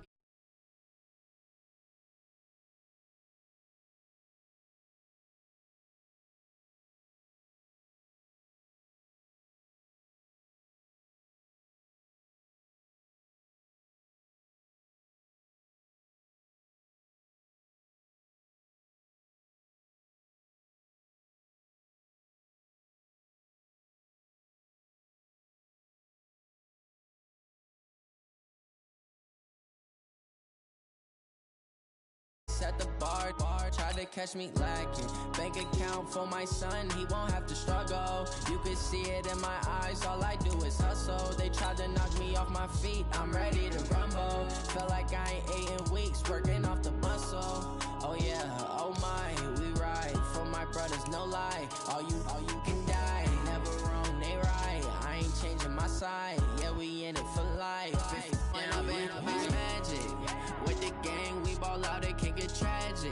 At the bar, try to catch me lacking. Bank account for my son, he won't have to struggle. You can see it in my eyes, all I do is hustle. They tried to knock me off my feet, I'm ready to rumble. Felt like I ain't ate in weeks, working off the muscle. Oh yeah, oh my, we ride for my brothers, no lie. All you can die, never wrong, they right. I ain't changing my side, yeah, we in it for life. When I've been up is magic. With the gang, we ball out, it can get tragic.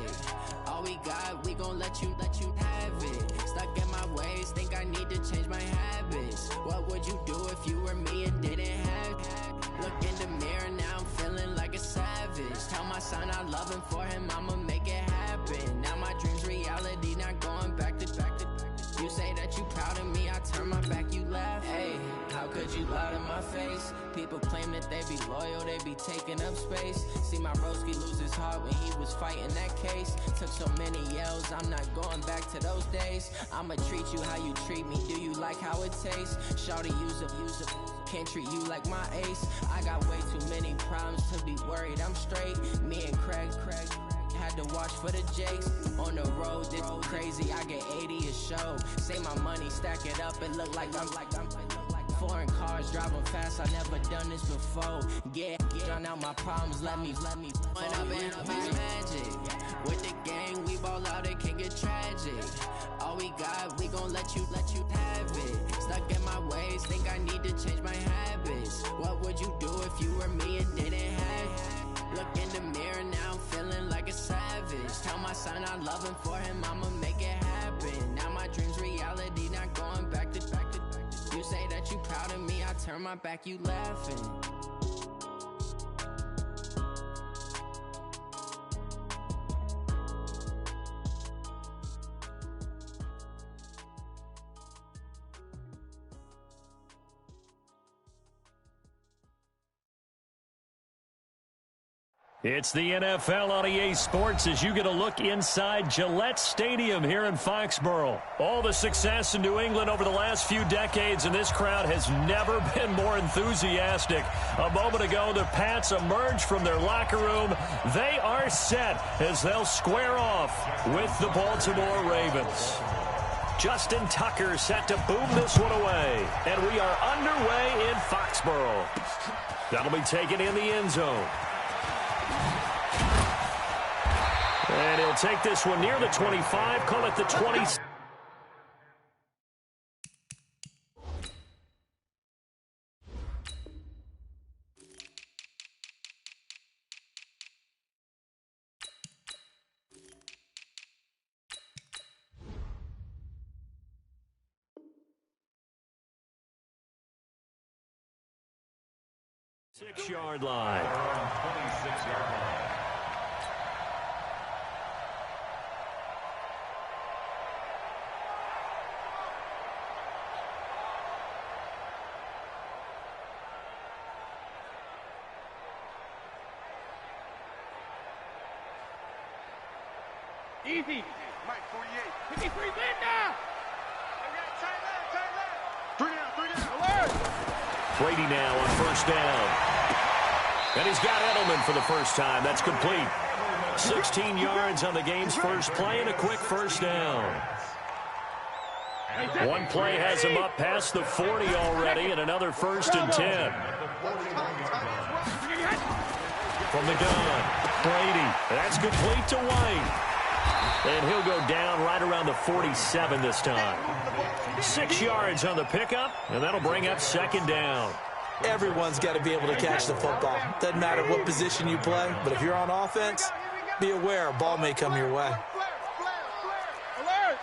All we got, we gon' let you have it. Stuck in my ways, think I need to change my habits. What would you do if you were me and didn't have it? Look in the mirror, now I'm feeling like a savage. Tell my son I love him, for him I'ma make it happen. Now my dream's reality, not going back to. You say that you proud of me, I turn my back, you laugh. Hey, how could you lie to my face? People claim that they be loyal, they be taking up space. See my broski lose his heart when he was fighting that case. Took so many yells, I'm not going back to those days. I'ma treat you how you treat me, do you like how it tastes? Shawty, use up, can't treat you like my ace. I got way too many problems to be worried, I'm straight. Me and Craig had to watch for the Jakes. On the road, this crazy, I get 80 a show. Say my money, stack it up, it look like I'm foreign cars, driving fast, I never done this before. Get drown out my problems, let me When I've been up is magic. With the gang, we ball out, it can get tragic. All we got, we gon' let you have it. Stuck in my ways, think I need to change my habits. What would you do if you were me and didn't have it? Look in the mirror, now I'm feeling like a savage. Tell my son I love him, for him I'ma make it happen. Now my dream's reality, not going back to. You say that you proud of me, I turn my back, you laughing. It's the NFL on EA Sports as you get a look inside Gillette Stadium here in Foxborough. All the success in New England over the last few decades, and this crowd has never been more enthusiastic. A moment ago, the Pats emerged from their locker room. They are set as they'll square off with the Baltimore Ravens. Justin Tucker set to boom this one away, and we are underway in Foxborough. That'll be taken in the end zone. And he'll take this one near the 25, call it the 20. Six-yard line. 26-yard line. Easy. Mike, 48. 53, man now. Tight left. Alert. Brady now on first down. And he's got Edelman for the first time. That's complete. 16 yards on the game's first play and a quick first down. One play has him up past the 40 already and another 1st and 10. From the gun, Brady. That's complete to White. And he'll go down right around the 47 this time. 6 yards on the pickup, and that'll bring up 2nd down. Everyone's got to be able to catch the football. Doesn't matter what position you play, but if you're on offense, be aware a ball may come your way. Alert.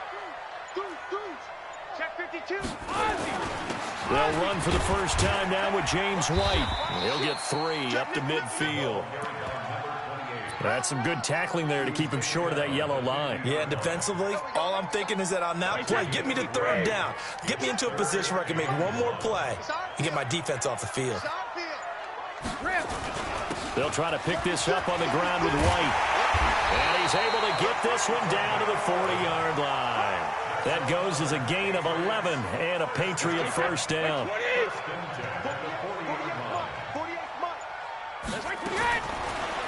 They'll run for the first time now with James White. He'll get 3 up to midfield. That's some good tackling there to keep him short of that yellow line. Yeah, defensively, all I'm thinking is that on that play, get me to 3rd down. Get me into a position where I can make one more play and get my defense off the field. They'll try to pick this up on the ground with White. And he's able to get this one down to the 40-yard line. That goes as a gain of 11 and a Patriot first down.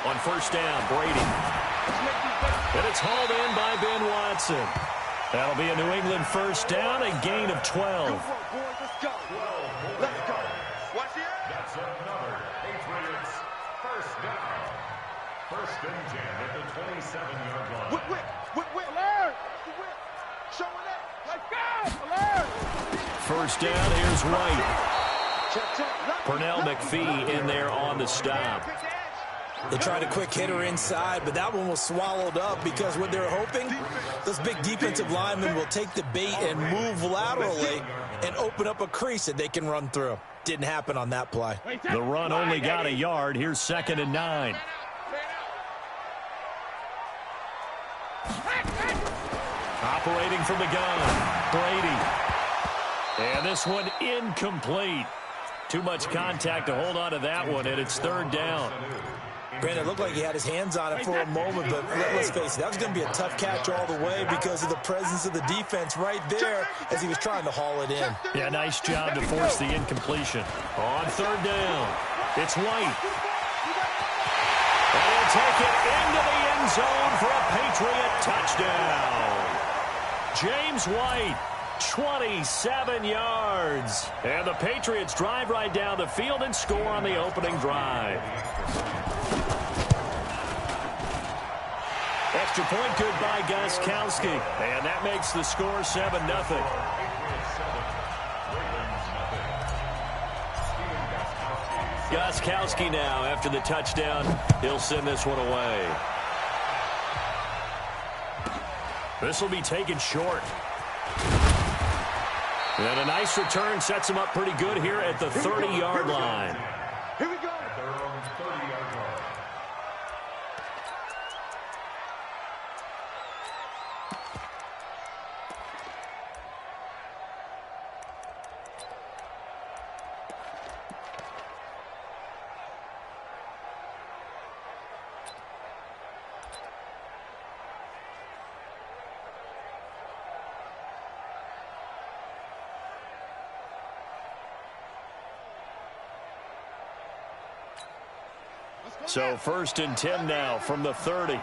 On first down, Brady. And it's hauled in by Ben Watson. That'll be a New England first down, a gain of 12. That's another Patriots first down. First and 10 at the 27-yard line. First down, here's White. Pernell McPhee in there on the stop. They tried a quick hitter inside, but that one was swallowed up because what they're hoping, those big defensive linemen will take the bait and move laterally and open up a crease that they can run through. Didn't happen on that play. The run only got a yard. Here's 2nd and 9. Operating from the gun, Brady. And this one incomplete. Too much contact to hold on to that one, and it's 3rd down. Granted, it looked like he had his hands on it for a moment, but let's face it, that was going to be a tough catch all the way because of the presence of the defense right there as he was trying to haul it in. Yeah, nice job to force the incompletion. On 3rd down, it's White. And he'll take it into the end zone for a Patriot touchdown. James White, 27 yards. And the Patriots drive right down the field and score on the opening drive. Extra point good by Gostkowski. And that makes the score 7-0. Gostkowski now after the touchdown. He'll send this one away. This will be taken short. And a nice return sets him up pretty good here at the 30-yard line. Here we go. At their own 30-yard line. So 1st and 10 now from the 30.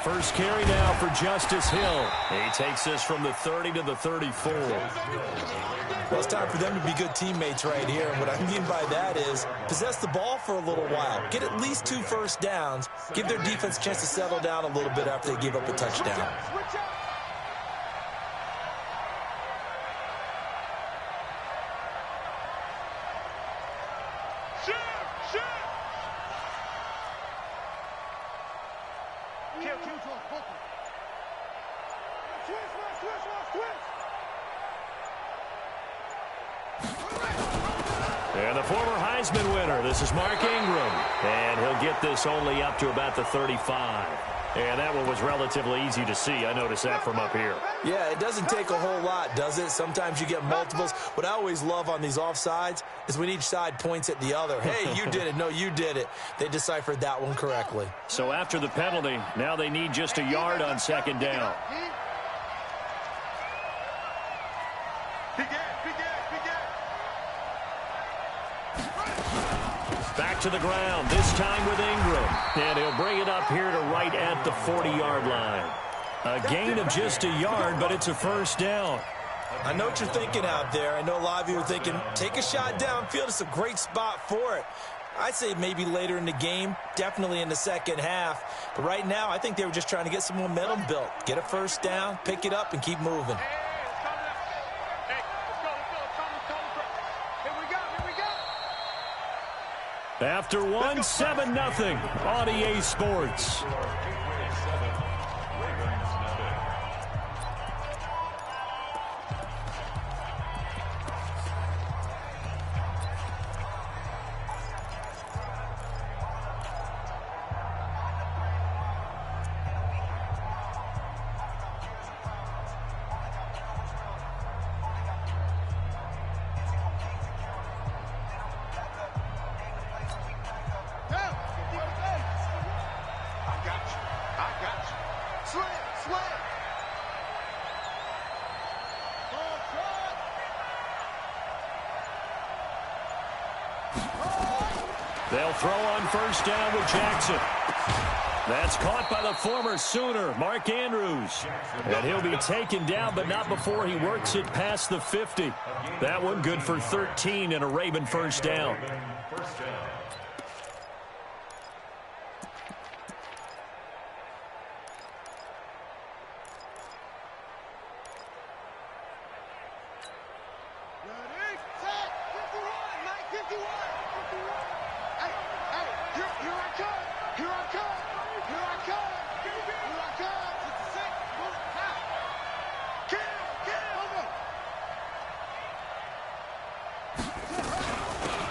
First carry now for Justice Hill. He takes this from the 30 to the 34. Well, it's time for them to be good teammates right here. And what I mean by that is possess the ball for a little while. Get at least 2 first downs. Give their defense a chance to settle down a little bit after they give up a touchdown. And the former Heisman winner, this is Mark Ingram. And he'll get this only up to about the 35. And that one was relatively easy to see. I noticed that from up here. Yeah, it doesn't take a whole lot, does it? Sometimes you get multiples. What I always love on these offsides is when each side points at the other. Hey, you did it. No, you did it. They deciphered that one correctly. So after the penalty, now they need just a yard on 2nd down. Back to the ground, this time with Ingram. And he'll bring it up here to right at the 40-yard line. A gain of just a yard, but it's a first down. I know what you're thinking out there. I know a lot of you are thinking, take a shot downfield. It's a great spot for it. I'd say maybe later in the game, definitely in the second half. But right now, I think they were just trying to get some momentum built. Get a first down, pick it up, and keep moving. After one, 7-0 on EA Sports. They'll throw on first down with Jackson. That's caught by the former Sooner, Mark Andrews. And he'll be taken down, but not before he works it past the 50. That one good for 13 and a Raven first down.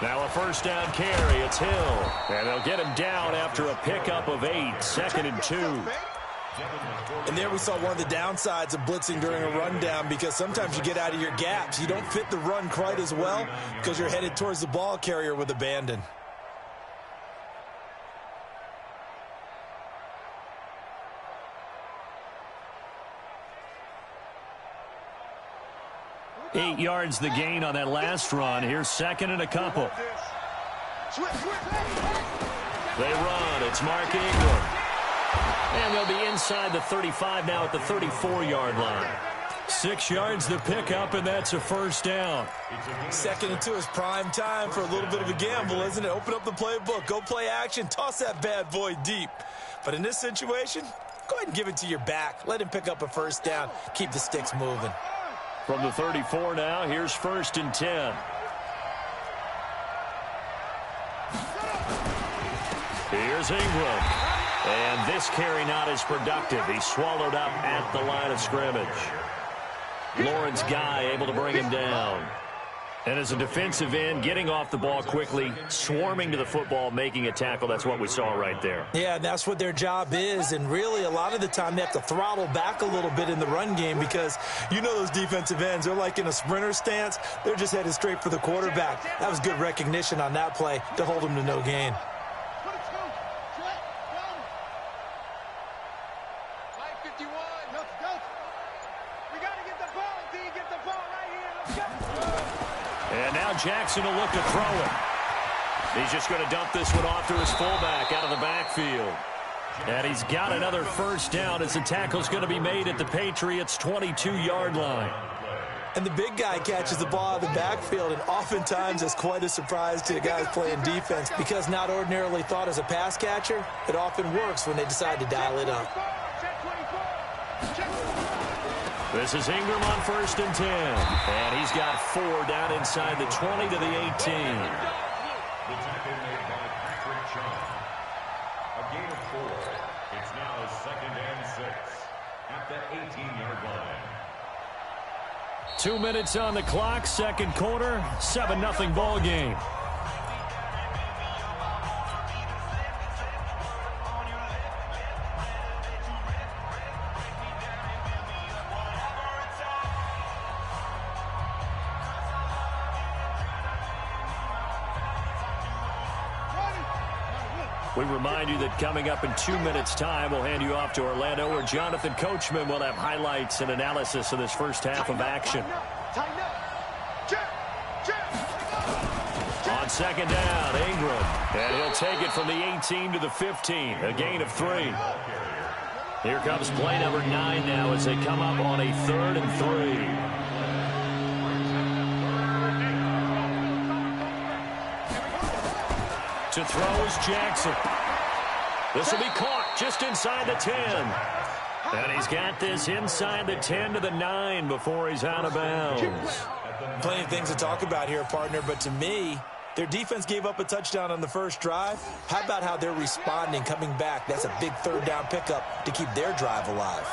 Now a first down carry. It's Hill. And they'll get him down after a pickup of 8. 2nd and 2. And there we saw one of the downsides of blitzing during a rundown, because sometimes you get out of your gaps. You don't fit the run quite as well because you're headed towards the ball carrier with abandon. Eight yards the gain on that last run. Here's 2nd and a couple. They run. It's Mark Ingram. And they'll be inside the 35 now at the 34-yard line. 6 yards the pickup, and that's a first down. 2nd and 2 is prime time for a little bit of a gamble, isn't it? Open up the playbook. Go play action. Toss that bad boy deep. But in this situation, go ahead and give it to your back. Let him pick up a first down. Keep the sticks moving. From the 34 now, here's 1st and 10. Here's Ingram. And this carry not as productive. He's swallowed up at the line of scrimmage. Lawrence Guy able to bring him down. And as a defensive end, getting off the ball quickly, swarming to the football, making a tackle, that's what we saw right there. Yeah, and that's what their job is. And really, a lot of the time, they have to throttle back a little bit in the run game, because you know those defensive ends, they're like in a sprinter stance. They're just headed straight for the quarterback. That was good recognition on that play to hold him to no gain. And now Jackson will look to throw it. He's just going to dump this one off to his fullback out of the backfield. And he's got another first down as the tackle's going to be made at the Patriots' 22-yard line. And the big guy catches the ball out of the backfield, and oftentimes it's quite a surprise to the guys playing defense, because not ordinarily thought as a pass catcher, it often works when they decide to dial it up. This is Ingram on 1st and 10. And he's got 4 down inside the 20 to the 18. The tackle made by Patrick Chung. A gain of 4. It's now 2nd and 6 at the 18-yard line. 2 minutes on the clock, 2nd quarter, 7-0 ball game. We remind you that coming up in 2 minutes' time, we'll hand you off to Orlando, where Jonathan Coachman will have highlights and analysis of this first half of action. On 2nd down, Ingram. And he'll take it from the 18 to the 15, a gain of 3. Here comes play number 9 now as they come up on a 3rd and 3. To throw is Jackson. This will be caught just inside the 10. And he's got this inside the 10 to the 9 before he's out of bounds. Plenty of things to talk about here, partner, but to me, Their defense gave up a touchdown on the first drive. How about how they're responding, coming back? That's a big third down pickup to keep their drive alive.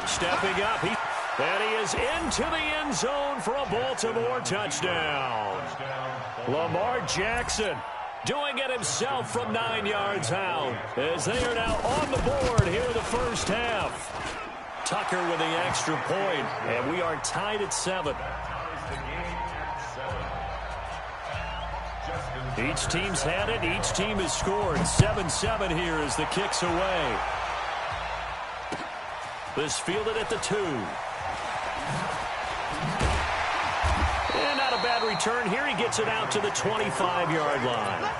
Stepping up, and he is into the end zone for a Baltimore touchdown. Lamar Jackson doing it himself from 9 yards out as they are now on the board here in the first half. Tucker with the extra point, and we are tied at 7. Each team's had it. Each team has scored. 7-7 here as the kick's away. This fielded at the 2. And not a bad return here. He gets it out to the 25-yard line.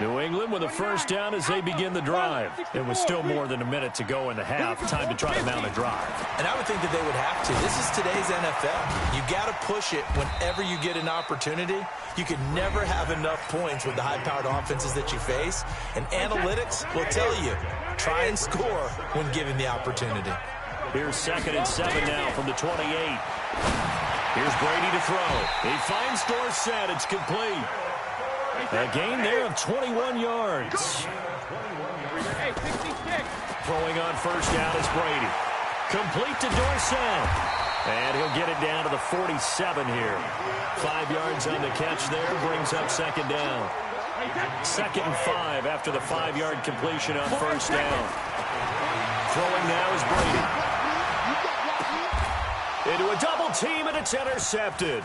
New England with a first down as they begin the drive. It was still more than a minute to go in the half. Time to try to mount a drive. And I would think that they would have to. This is today's NFL. You got to push it whenever you get an opportunity. You can never have enough points with the high-powered offenses that you face. And analytics will tell you, try and score when given the opportunity. Here's 2nd and 7 now from the 28. Here's Brady to throw. He finds Dorsett. It's complete. A gain there of 21 yards. Throwing on first down is Brady. Complete to Dorsett. And he'll get it down to the 47 here. 5 yards on the catch there. Brings up 2nd down. 2nd and 5 after the 5-yard completion on first down. Throwing now is Brady. Into a double team, and it's intercepted.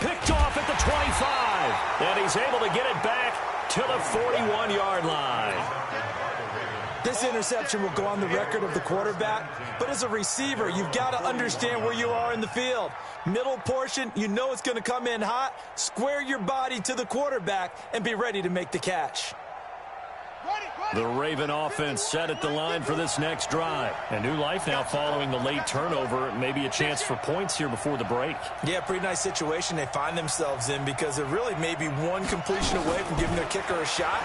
Picked off at the 25, and he's able to get it back to the 41-yard line. This interception will go on the record of the quarterback, but as a receiver, you've got to understand where you are in the field. Middle portion, you know it's going to come in hot. Square your body to the quarterback and be ready to make the catch. The Raven offense set at the line for this next drive. A new life now following the late turnover. Maybe a chance for points here before the break. Yeah, pretty nice situation they find themselves in because they're really maybe one completion away from giving their kicker a shot.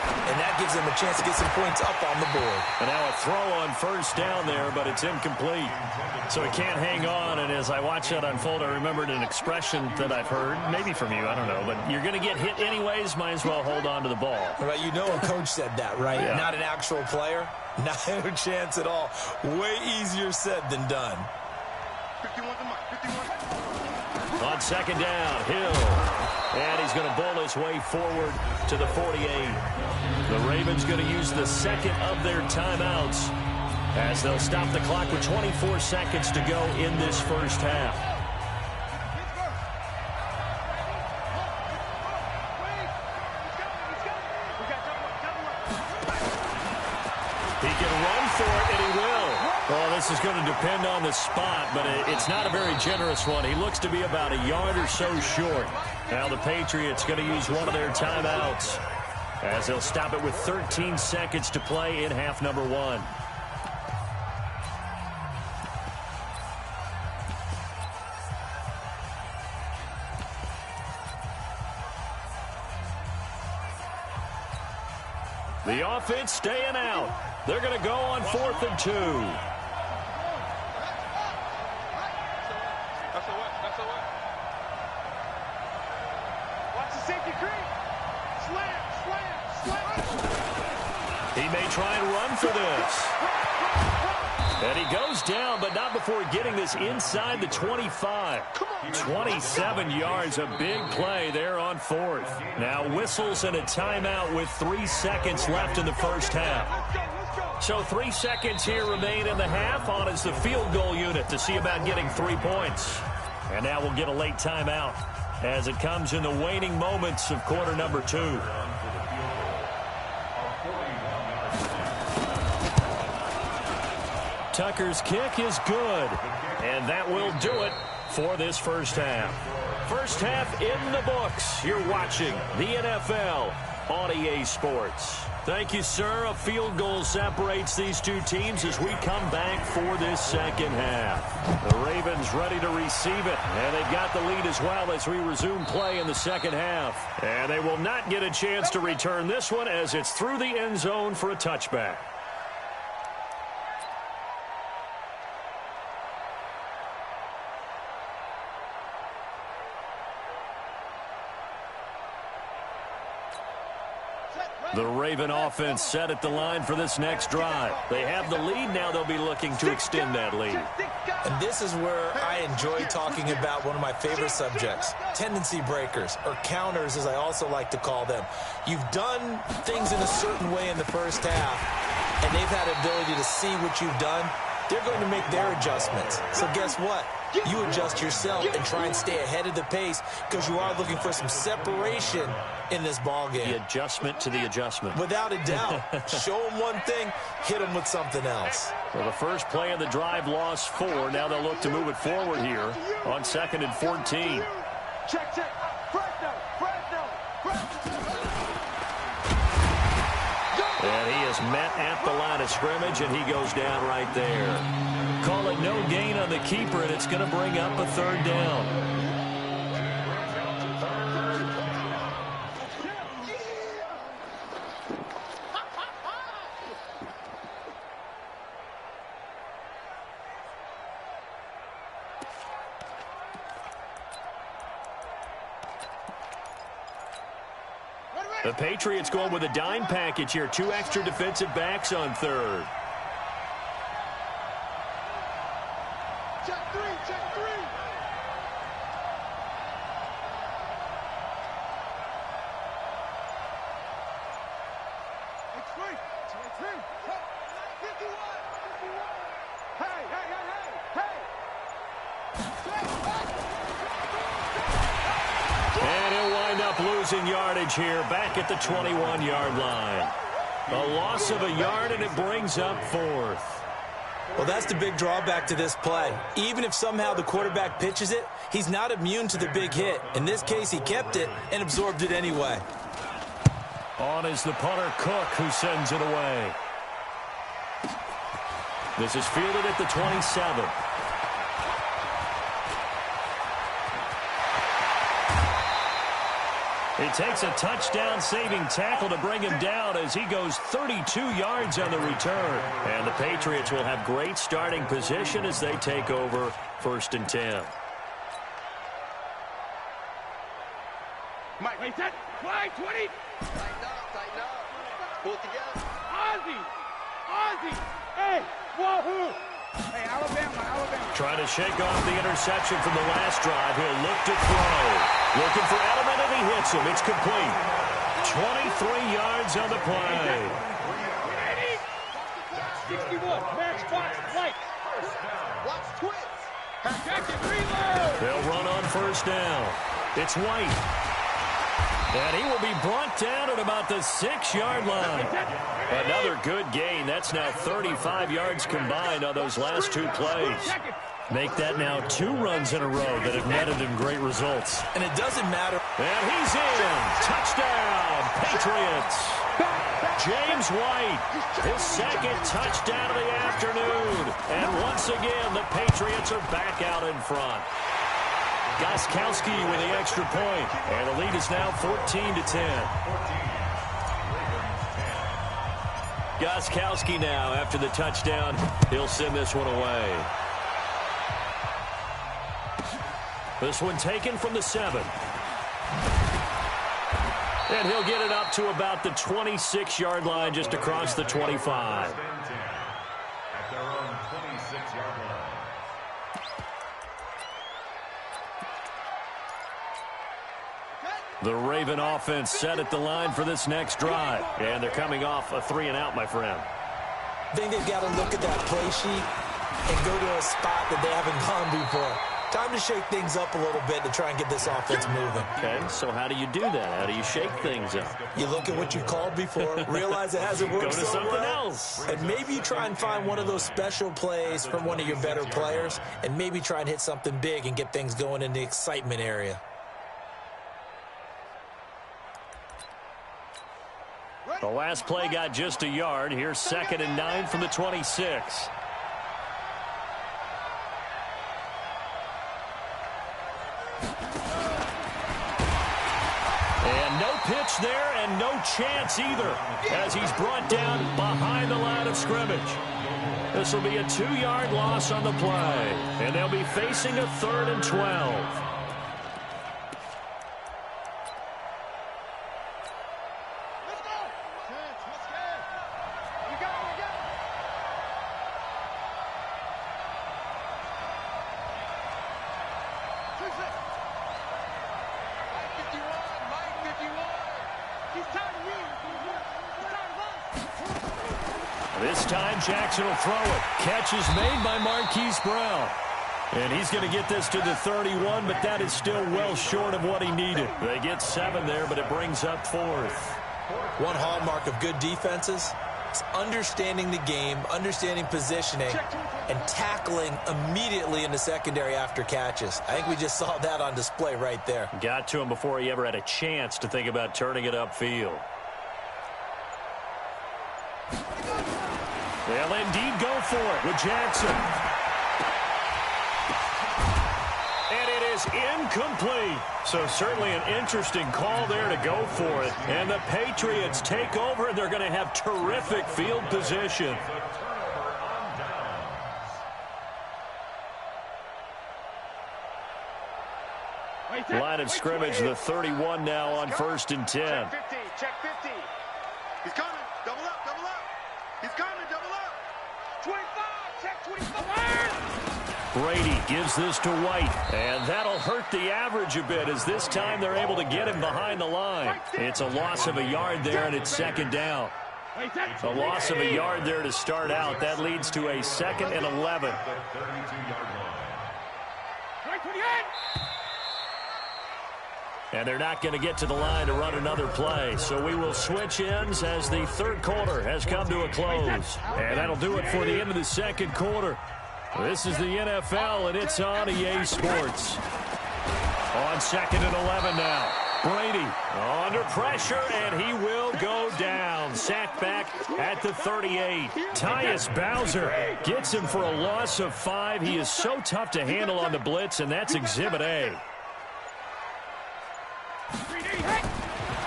And that gives them a chance to get some points up on the board. And now a throw on first down there, but it's incomplete. So he can't hang on. And as I watch that unfold, I remembered an expression that I've heard, maybe from you, I don't know. But you're going to get hit anyways, might as well hold on to the ball. Right, you know a coach said that, right? Yeah. Not an actual player. Not a chance at all. Way easier said than done. 51 to Mike. 51. On 2nd down, Hill. And he's going to bowl his way forward to the 48. The Ravens going to use the 2nd of their timeouts as they'll stop the clock with 24 seconds to go in this first half. He can run for it, and he will. Well, this is going to depend on the spot, but it's not a very generous one. He looks to be about a yard or so short. Now the Patriots going to use one of their timeouts as they'll stop it with 13 seconds to play in half number 1. The offense staying out. They're going to go on 4th and 2. Watch the safety creep. Slam. He may try and run for this. And he goes down, but not before getting this inside the 25. 27 yards, a big play there on 4th. Now whistles and a timeout with 3 seconds left in the first half. So 3 seconds here remain in the half. On is the field goal unit to see about getting 3 points. And now we'll get a late timeout as it comes in the waning moments of quarter number 2. Tucker's kick is good, and that will do it for this first half. First half in the books. You're watching the NFL on EA Sports. Thank you, sir. A field goal separates these two teams as we come back for this second half. The Ravens ready to receive it, and they've got the lead as well as we resume play in the second half. And they will not get a chance to return this one as it's through the end zone for a touchback. The Raven offense set at the line for this next drive. They have the lead. Now they'll be looking to extend that lead. And this is where I enjoy talking about one of my favorite subjects, tendency breakers, or counters as I also like to call them. You've done things in a certain way in the first half, and they've had the ability to see what you've done. They're going to make their adjustments. So guess what? You adjust yourself and try and stay ahead of the pace because you are looking for some separation in this ball game. The adjustment to the adjustment. Without a doubt. Show them one thing, hit them with something else. So the first play of the drive lost 4. Now they'll look to move it forward here on 2nd and 14. Check. And he is met at the line of scrimmage, and he goes down right there. Call it no gain on the keeper, and it's going to bring up a 3rd down. The Patriots going with a dime package here. 2 extra defensive backs on 3rd. Check three. And he'll wind up losing yardage here back at the 21-yard line. A loss of a yard, and it brings up 4th. Well, that's the big drawback to this play. Even if somehow the quarterback pitches it, he's not immune to the big hit. In this case, he kept it and absorbed it anyway. On is the punter, Cook, who sends it away. This is fielded at the 27. He takes a touchdown-saving tackle to bring him down as he goes 32 yards on the return. And the Patriots will have great starting position as they take over 1st and 10. Mike, wait, set. Fly, 20. Tighten up. Pull it together. Ozzy. Hey, wahoo. Hey, Alabama. Trying to shake off the interception from the last drive. He'll look to throw. Looking for Edelman, and he hits him. It's complete. 23 yards on the play. 61. Max box, right. Watch twins. Jacket, reload. They'll run on 1st down. It's White. And he will be brought down at about the 6-yard line. Another good gain. That's now 35 yards combined on those last 2 plays. Make that now 2 runs in a row that have netted him great results. And it doesn't matter. And he's in. Touchdown, Patriots. James White, his 2nd touchdown of the afternoon. And once again, the Patriots are back out in front. Gostkowski with the extra point. And the lead is now 14-10. Gostkowski now, after the touchdown, he'll send this one away. This one taken from the 7. And he'll get it up to about the 26-yard line, just across the 25. At their own 26-yard line. The Raven offense set at the line for this next drive. And they're coming off a 3-and-out, my friend. I think they've got to look at that play sheet and go to a spot that they haven't gone before. Time to shake things up a little bit to try and get this offense moving. Okay, so how do you do that? How do you shake things up? You look at what you've called before, realize it hasn't worked Go to so something well, else. and maybe you try and find one of those special plays from one of your better players, and maybe try and hit something big and get things going in the excitement area. The last play got just a yard. Here's 2nd and 9 from the 26. And no pitch there and no chance either as he's brought down behind the line of scrimmage. This will be a 2-yard loss on the play, and they'll be facing a 3rd and 12. This time Jackson will throw it. Catch is made by Marquise Brown. And he's going to get this to the 31, but that is still well short of what he needed. They get 7 there, but it brings up 4th. One hallmark of good defenses is understanding the game, understanding positioning, and tackling immediately in the secondary after catches. I think we just saw that on display right there. Got to him before he ever had a chance to think about turning it upfield. They'll indeed go for it with Jackson. And it is incomplete. So certainly an interesting call there to go for it. And the Patriots take over, and they're going to have terrific field position. Line of scrimmage, the 31 now on 1st and 10. Check 50, check 50. He's coming, double up, double up. He's coming, double up. 25, check 25. Brady gives this to White, and that'll hurt the average a bit as this time they're able to get him behind the line. It's a loss of a yard there, and it's 2nd down. A loss of a yard there to start out. That leads to a 2nd and 11. And they're not going to get to the line to run another play. So we will switch ends as the 3rd quarter has come to a close. And that'll do it for the end of the 2nd quarter. This is the NFL, and it's on EA Sports. On 2nd and 11 now. Brady under pressure, and he will go down. Sacked back at the 38. Tyus Bowser gets him for a loss of 5. He is so tough to handle on the blitz, and that's Exhibit A.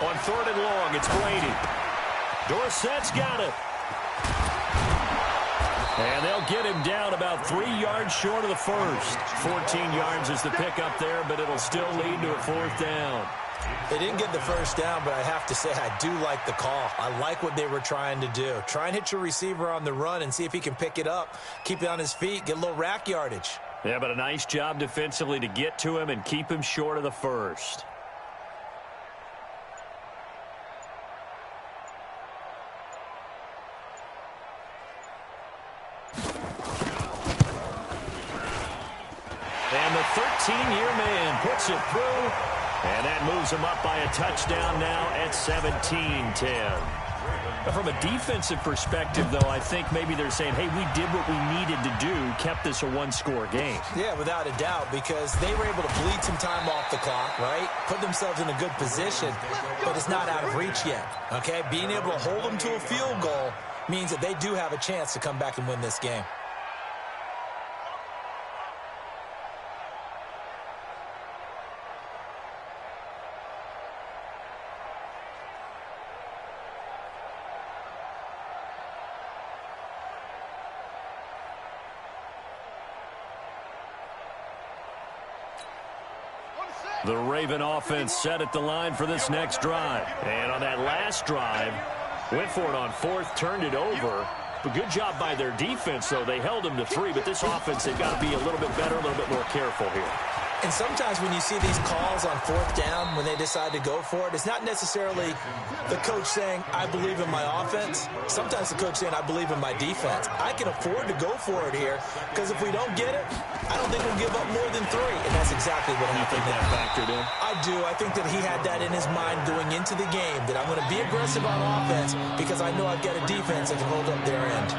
On 3rd and long, it's Brady. Dorsett's got it. And they'll get him down about 3 yards short of the first. 14 yards is the pickup there, but it'll still lead to a 4th down. They didn't get the first down, but I have to say I do like the call. I like what they were trying to do. Try and hit your receiver on the run and see if he can pick it up, keep it on his feet, get a little rack yardage. Yeah, but a nice job defensively to get to him and keep him short of the first. And the 13-year man puts it through, and that moves him up by a touchdown now at 17-10. From a defensive perspective, though, I think maybe they're saying, hey, we did what we needed to do, kept this a 1-score game. Yeah, without a doubt, because they were able to bleed some time off the clock, right? Put themselves in a good position, but it's not out of reach yet, okay? Being able to hold them to a field goal means that they do have a chance to come back and win this game. The Raven offense set at the line for this next drive. And on that last drive, went for it on 4th, turned it over. But good job by their defense, though. They held them to 3, but this offense, they've got to be a little bit better, a little bit more careful here. And sometimes when you see these calls on 4th down, when they decide to go for it, it's not necessarily the coach saying, I believe in my offense. Sometimes the coach saying, I believe in my defense. I can afford to go for it here, because if we don't get it, I don't think we'll give up more than 3. And that's exactly what happened. You think that factored in? I do. I think that he had that in his mind going into the game, that I'm going to be aggressive on offense because I know I've got a defense that can hold up their end.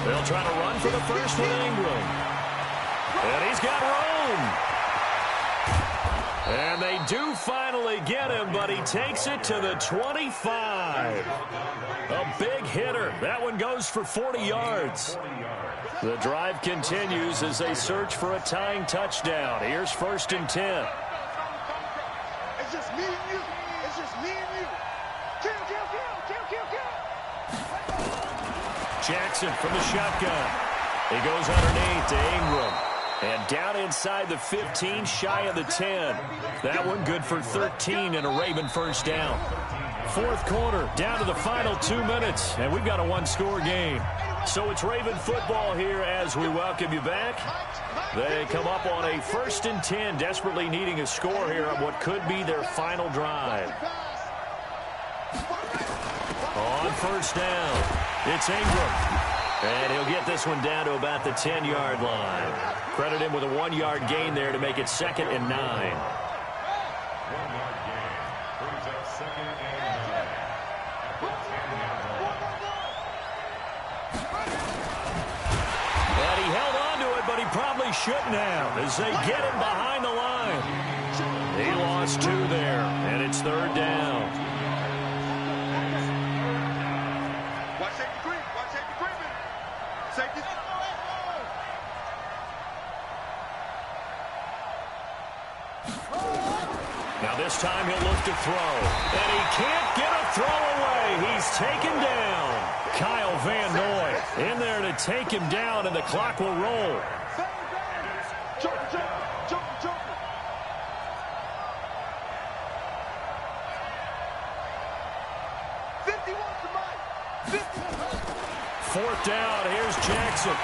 They'll try to run for the first with Ingram. And he's got room. And they do finally get him, but he takes it to the 25. A big hitter. That one goes for 40 yards. The drive continues as they search for a tying touchdown. Here's 1st and 10. It's just me and you. It's just me and you. Kill. Jackson from the shotgun. He goes underneath to Ingram. And down inside the 15, shy of the 10. That one good for 13 and a Raven first down. 4th quarter, down to the final 2 minutes, and we've got a one-score game. So it's Raven football here as we welcome you back. They come up on a 1st and 10, desperately needing a score here on what could be their final drive. On 1st down, it's Ingram. And he'll get this one down to about the 10-yard line. Credit him with a 1-yard gain there to make it 2nd and 9. 1-yard gain brings up 2nd and 9 at the 10-yard line. And he held on to it, but he probably shouldn't have as they get him behind the line. He lost 2 there, and it's 3rd down. Watch safety creep. Watch safety creeping. Safety. Now this time he'll look to throw. And he can't get a throw away. He's taken down. Kyle Van Noy in there to take him down, and the clock will roll. Jump. 51 to Mike. 4th down. Here's Jackson.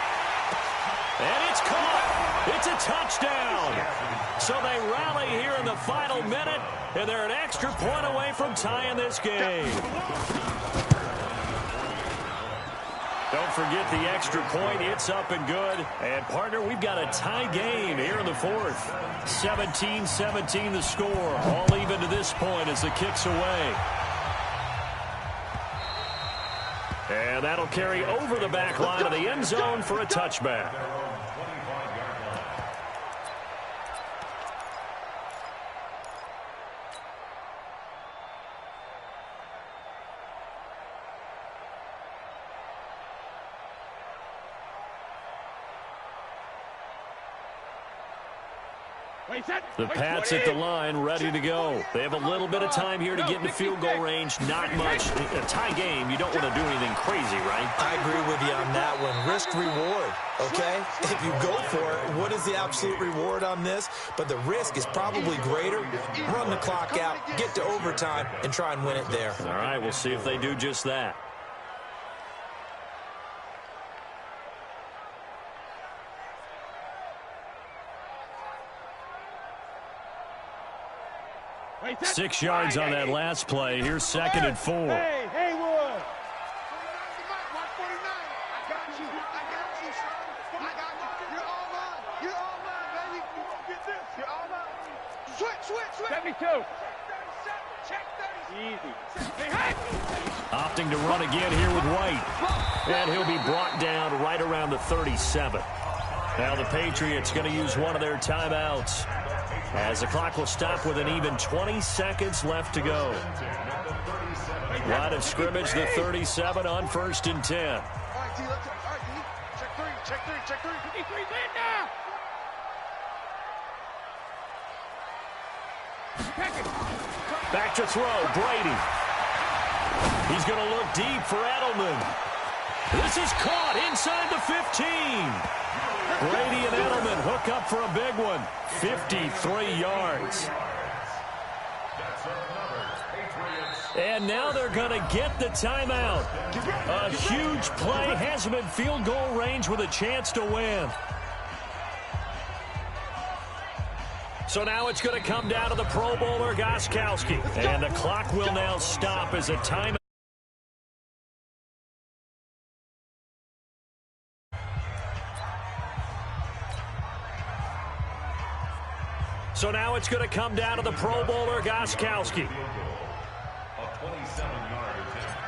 And it's caught. It's a touchdown. So they rally here in the final minute, and they're an extra point away from tying this game. Don't forget the extra point. It's up and good. And, partner, we've got a tie game here in the 4th. 17-17 the score. All even to this point as the kick's away. And that'll carry over the back line of the end zone for a touchback. The Pats at the line, ready to go. They have a little bit of time here to get into field goal range. Not much. A tie game, you don't want to do anything crazy, right? I agree with you on that one. Risk-reward, okay? If you go for it, what is the absolute reward on this? But the risk is probably greater. Run the clock out, get to overtime, and try and win it there. All right, we'll see if they do just that. Wait, 6 yards on that last play. Here's 2nd and 4. Hey, Haywood. 49 I got you, son. I got you. You're all mine. You're all mine, baby. You won't get this. You're all mine. Switch. 72. Check 30. Easy. Opting to run again here with White. And he'll be brought down right around the 37. Now the Patriots going to use one of their timeouts, as the clock will stop with an even 20 seconds left to go. Line of scrimmage, the 37 on 1st and 10. All right, D, let's go. All right, D. Check three. 53's in now. Back to throw, Brady. He's going to look deep for Edelman. This is caught inside the 15. Brady and Edelman hook up for a big one. 53 yards. And now they're going to get the timeout. A huge play, has him in field goal range with a chance to win. So now it's going to come down to the Pro Bowler, Gostkowski. And the clock will now stop as a timeout. So now it's going to come down to the Pro Bowler, Gostkowski. A 27-yard attempt.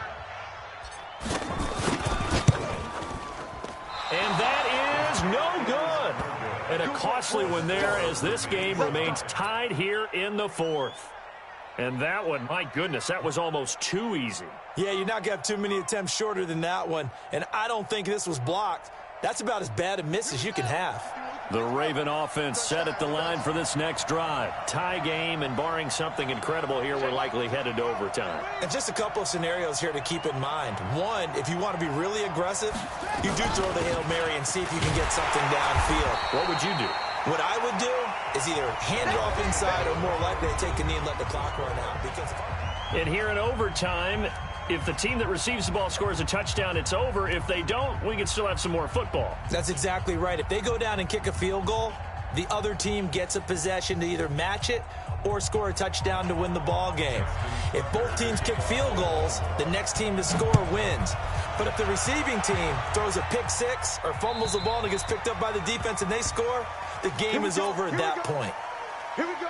And that is no good. And a costly one there as this game remains tied here in the fourth. And that one, my goodness, that was almost too easy. Yeah, you're not going to have too many attempts shorter than that one. And I don't think this was blocked. That's about as bad a miss as you can have. The Raven offense set at the line for this next drive. Tie game, and barring something incredible here, we're likely headed to overtime. And just a couple of scenarios here to keep in mind. One, if you want to be really aggressive, you do throw the Hail Mary and see if you can get something downfield. What would you do? What I would do is either hand it off inside or more likely to take a knee and let the clock run out. And here in overtime, if the team that receives the ball scores a touchdown, it's over. If they don't, we can still have some more football. That's exactly right. If they go down and kick a field goal, the other team gets a possession to either match it or score a touchdown to win the ball game. If both teams kick field goals, the next team to score wins. But if the receiving team throws a pick six or fumbles the ball and it gets picked up by the defense and they score, the game is over at that point. Here we go.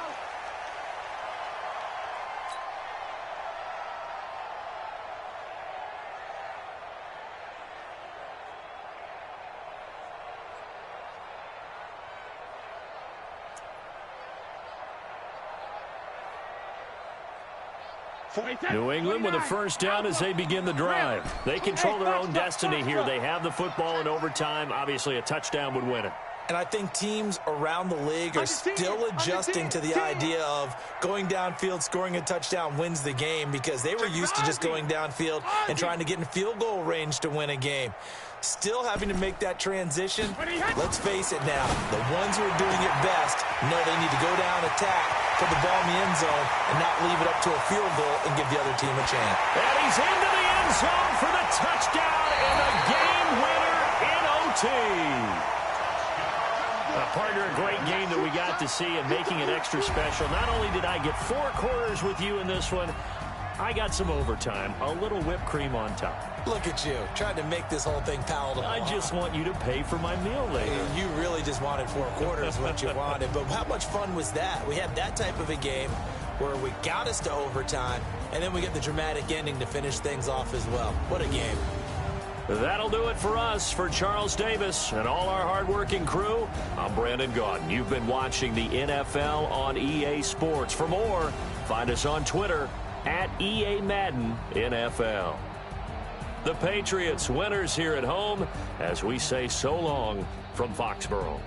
New England with a first down as they begin the drive. They control their own destiny here. They have the football in overtime. Obviously, a touchdown would win it. And I think teams around the league are still adjusting to the idea of going downfield, scoring a touchdown wins the game, because they were used to just going downfield and trying to get in field goal range to win a game. Still having to make that transition. Let's face it now, the ones who are doing it best know they need to go down, attack, put the ball in the end zone, and not leave it up to a field goal and give the other team a chance. And he's into the end zone for the touchdown and a game winner in OT. Partner, a great game that we got to see, and making it extra special. Not only did I get 4 quarters with you in this one, I got some overtime, a little whipped cream on top. Look at you, trying to make this whole thing palatable. I just want you to pay for my meal later. You really just wanted 4 quarters, what you wanted. But how much fun was that? We had that type of a game where we got us to overtime, and then we get the dramatic ending to finish things off as well. What a game. That'll do it for us. For Charles Davis and all our hardworking crew, I'm Brandon Gaudin. You've been watching the NFL on EA Sports. For more, find us on Twitter at EA Madden NFL. The Patriots winners here at home as we say so long from Foxborough.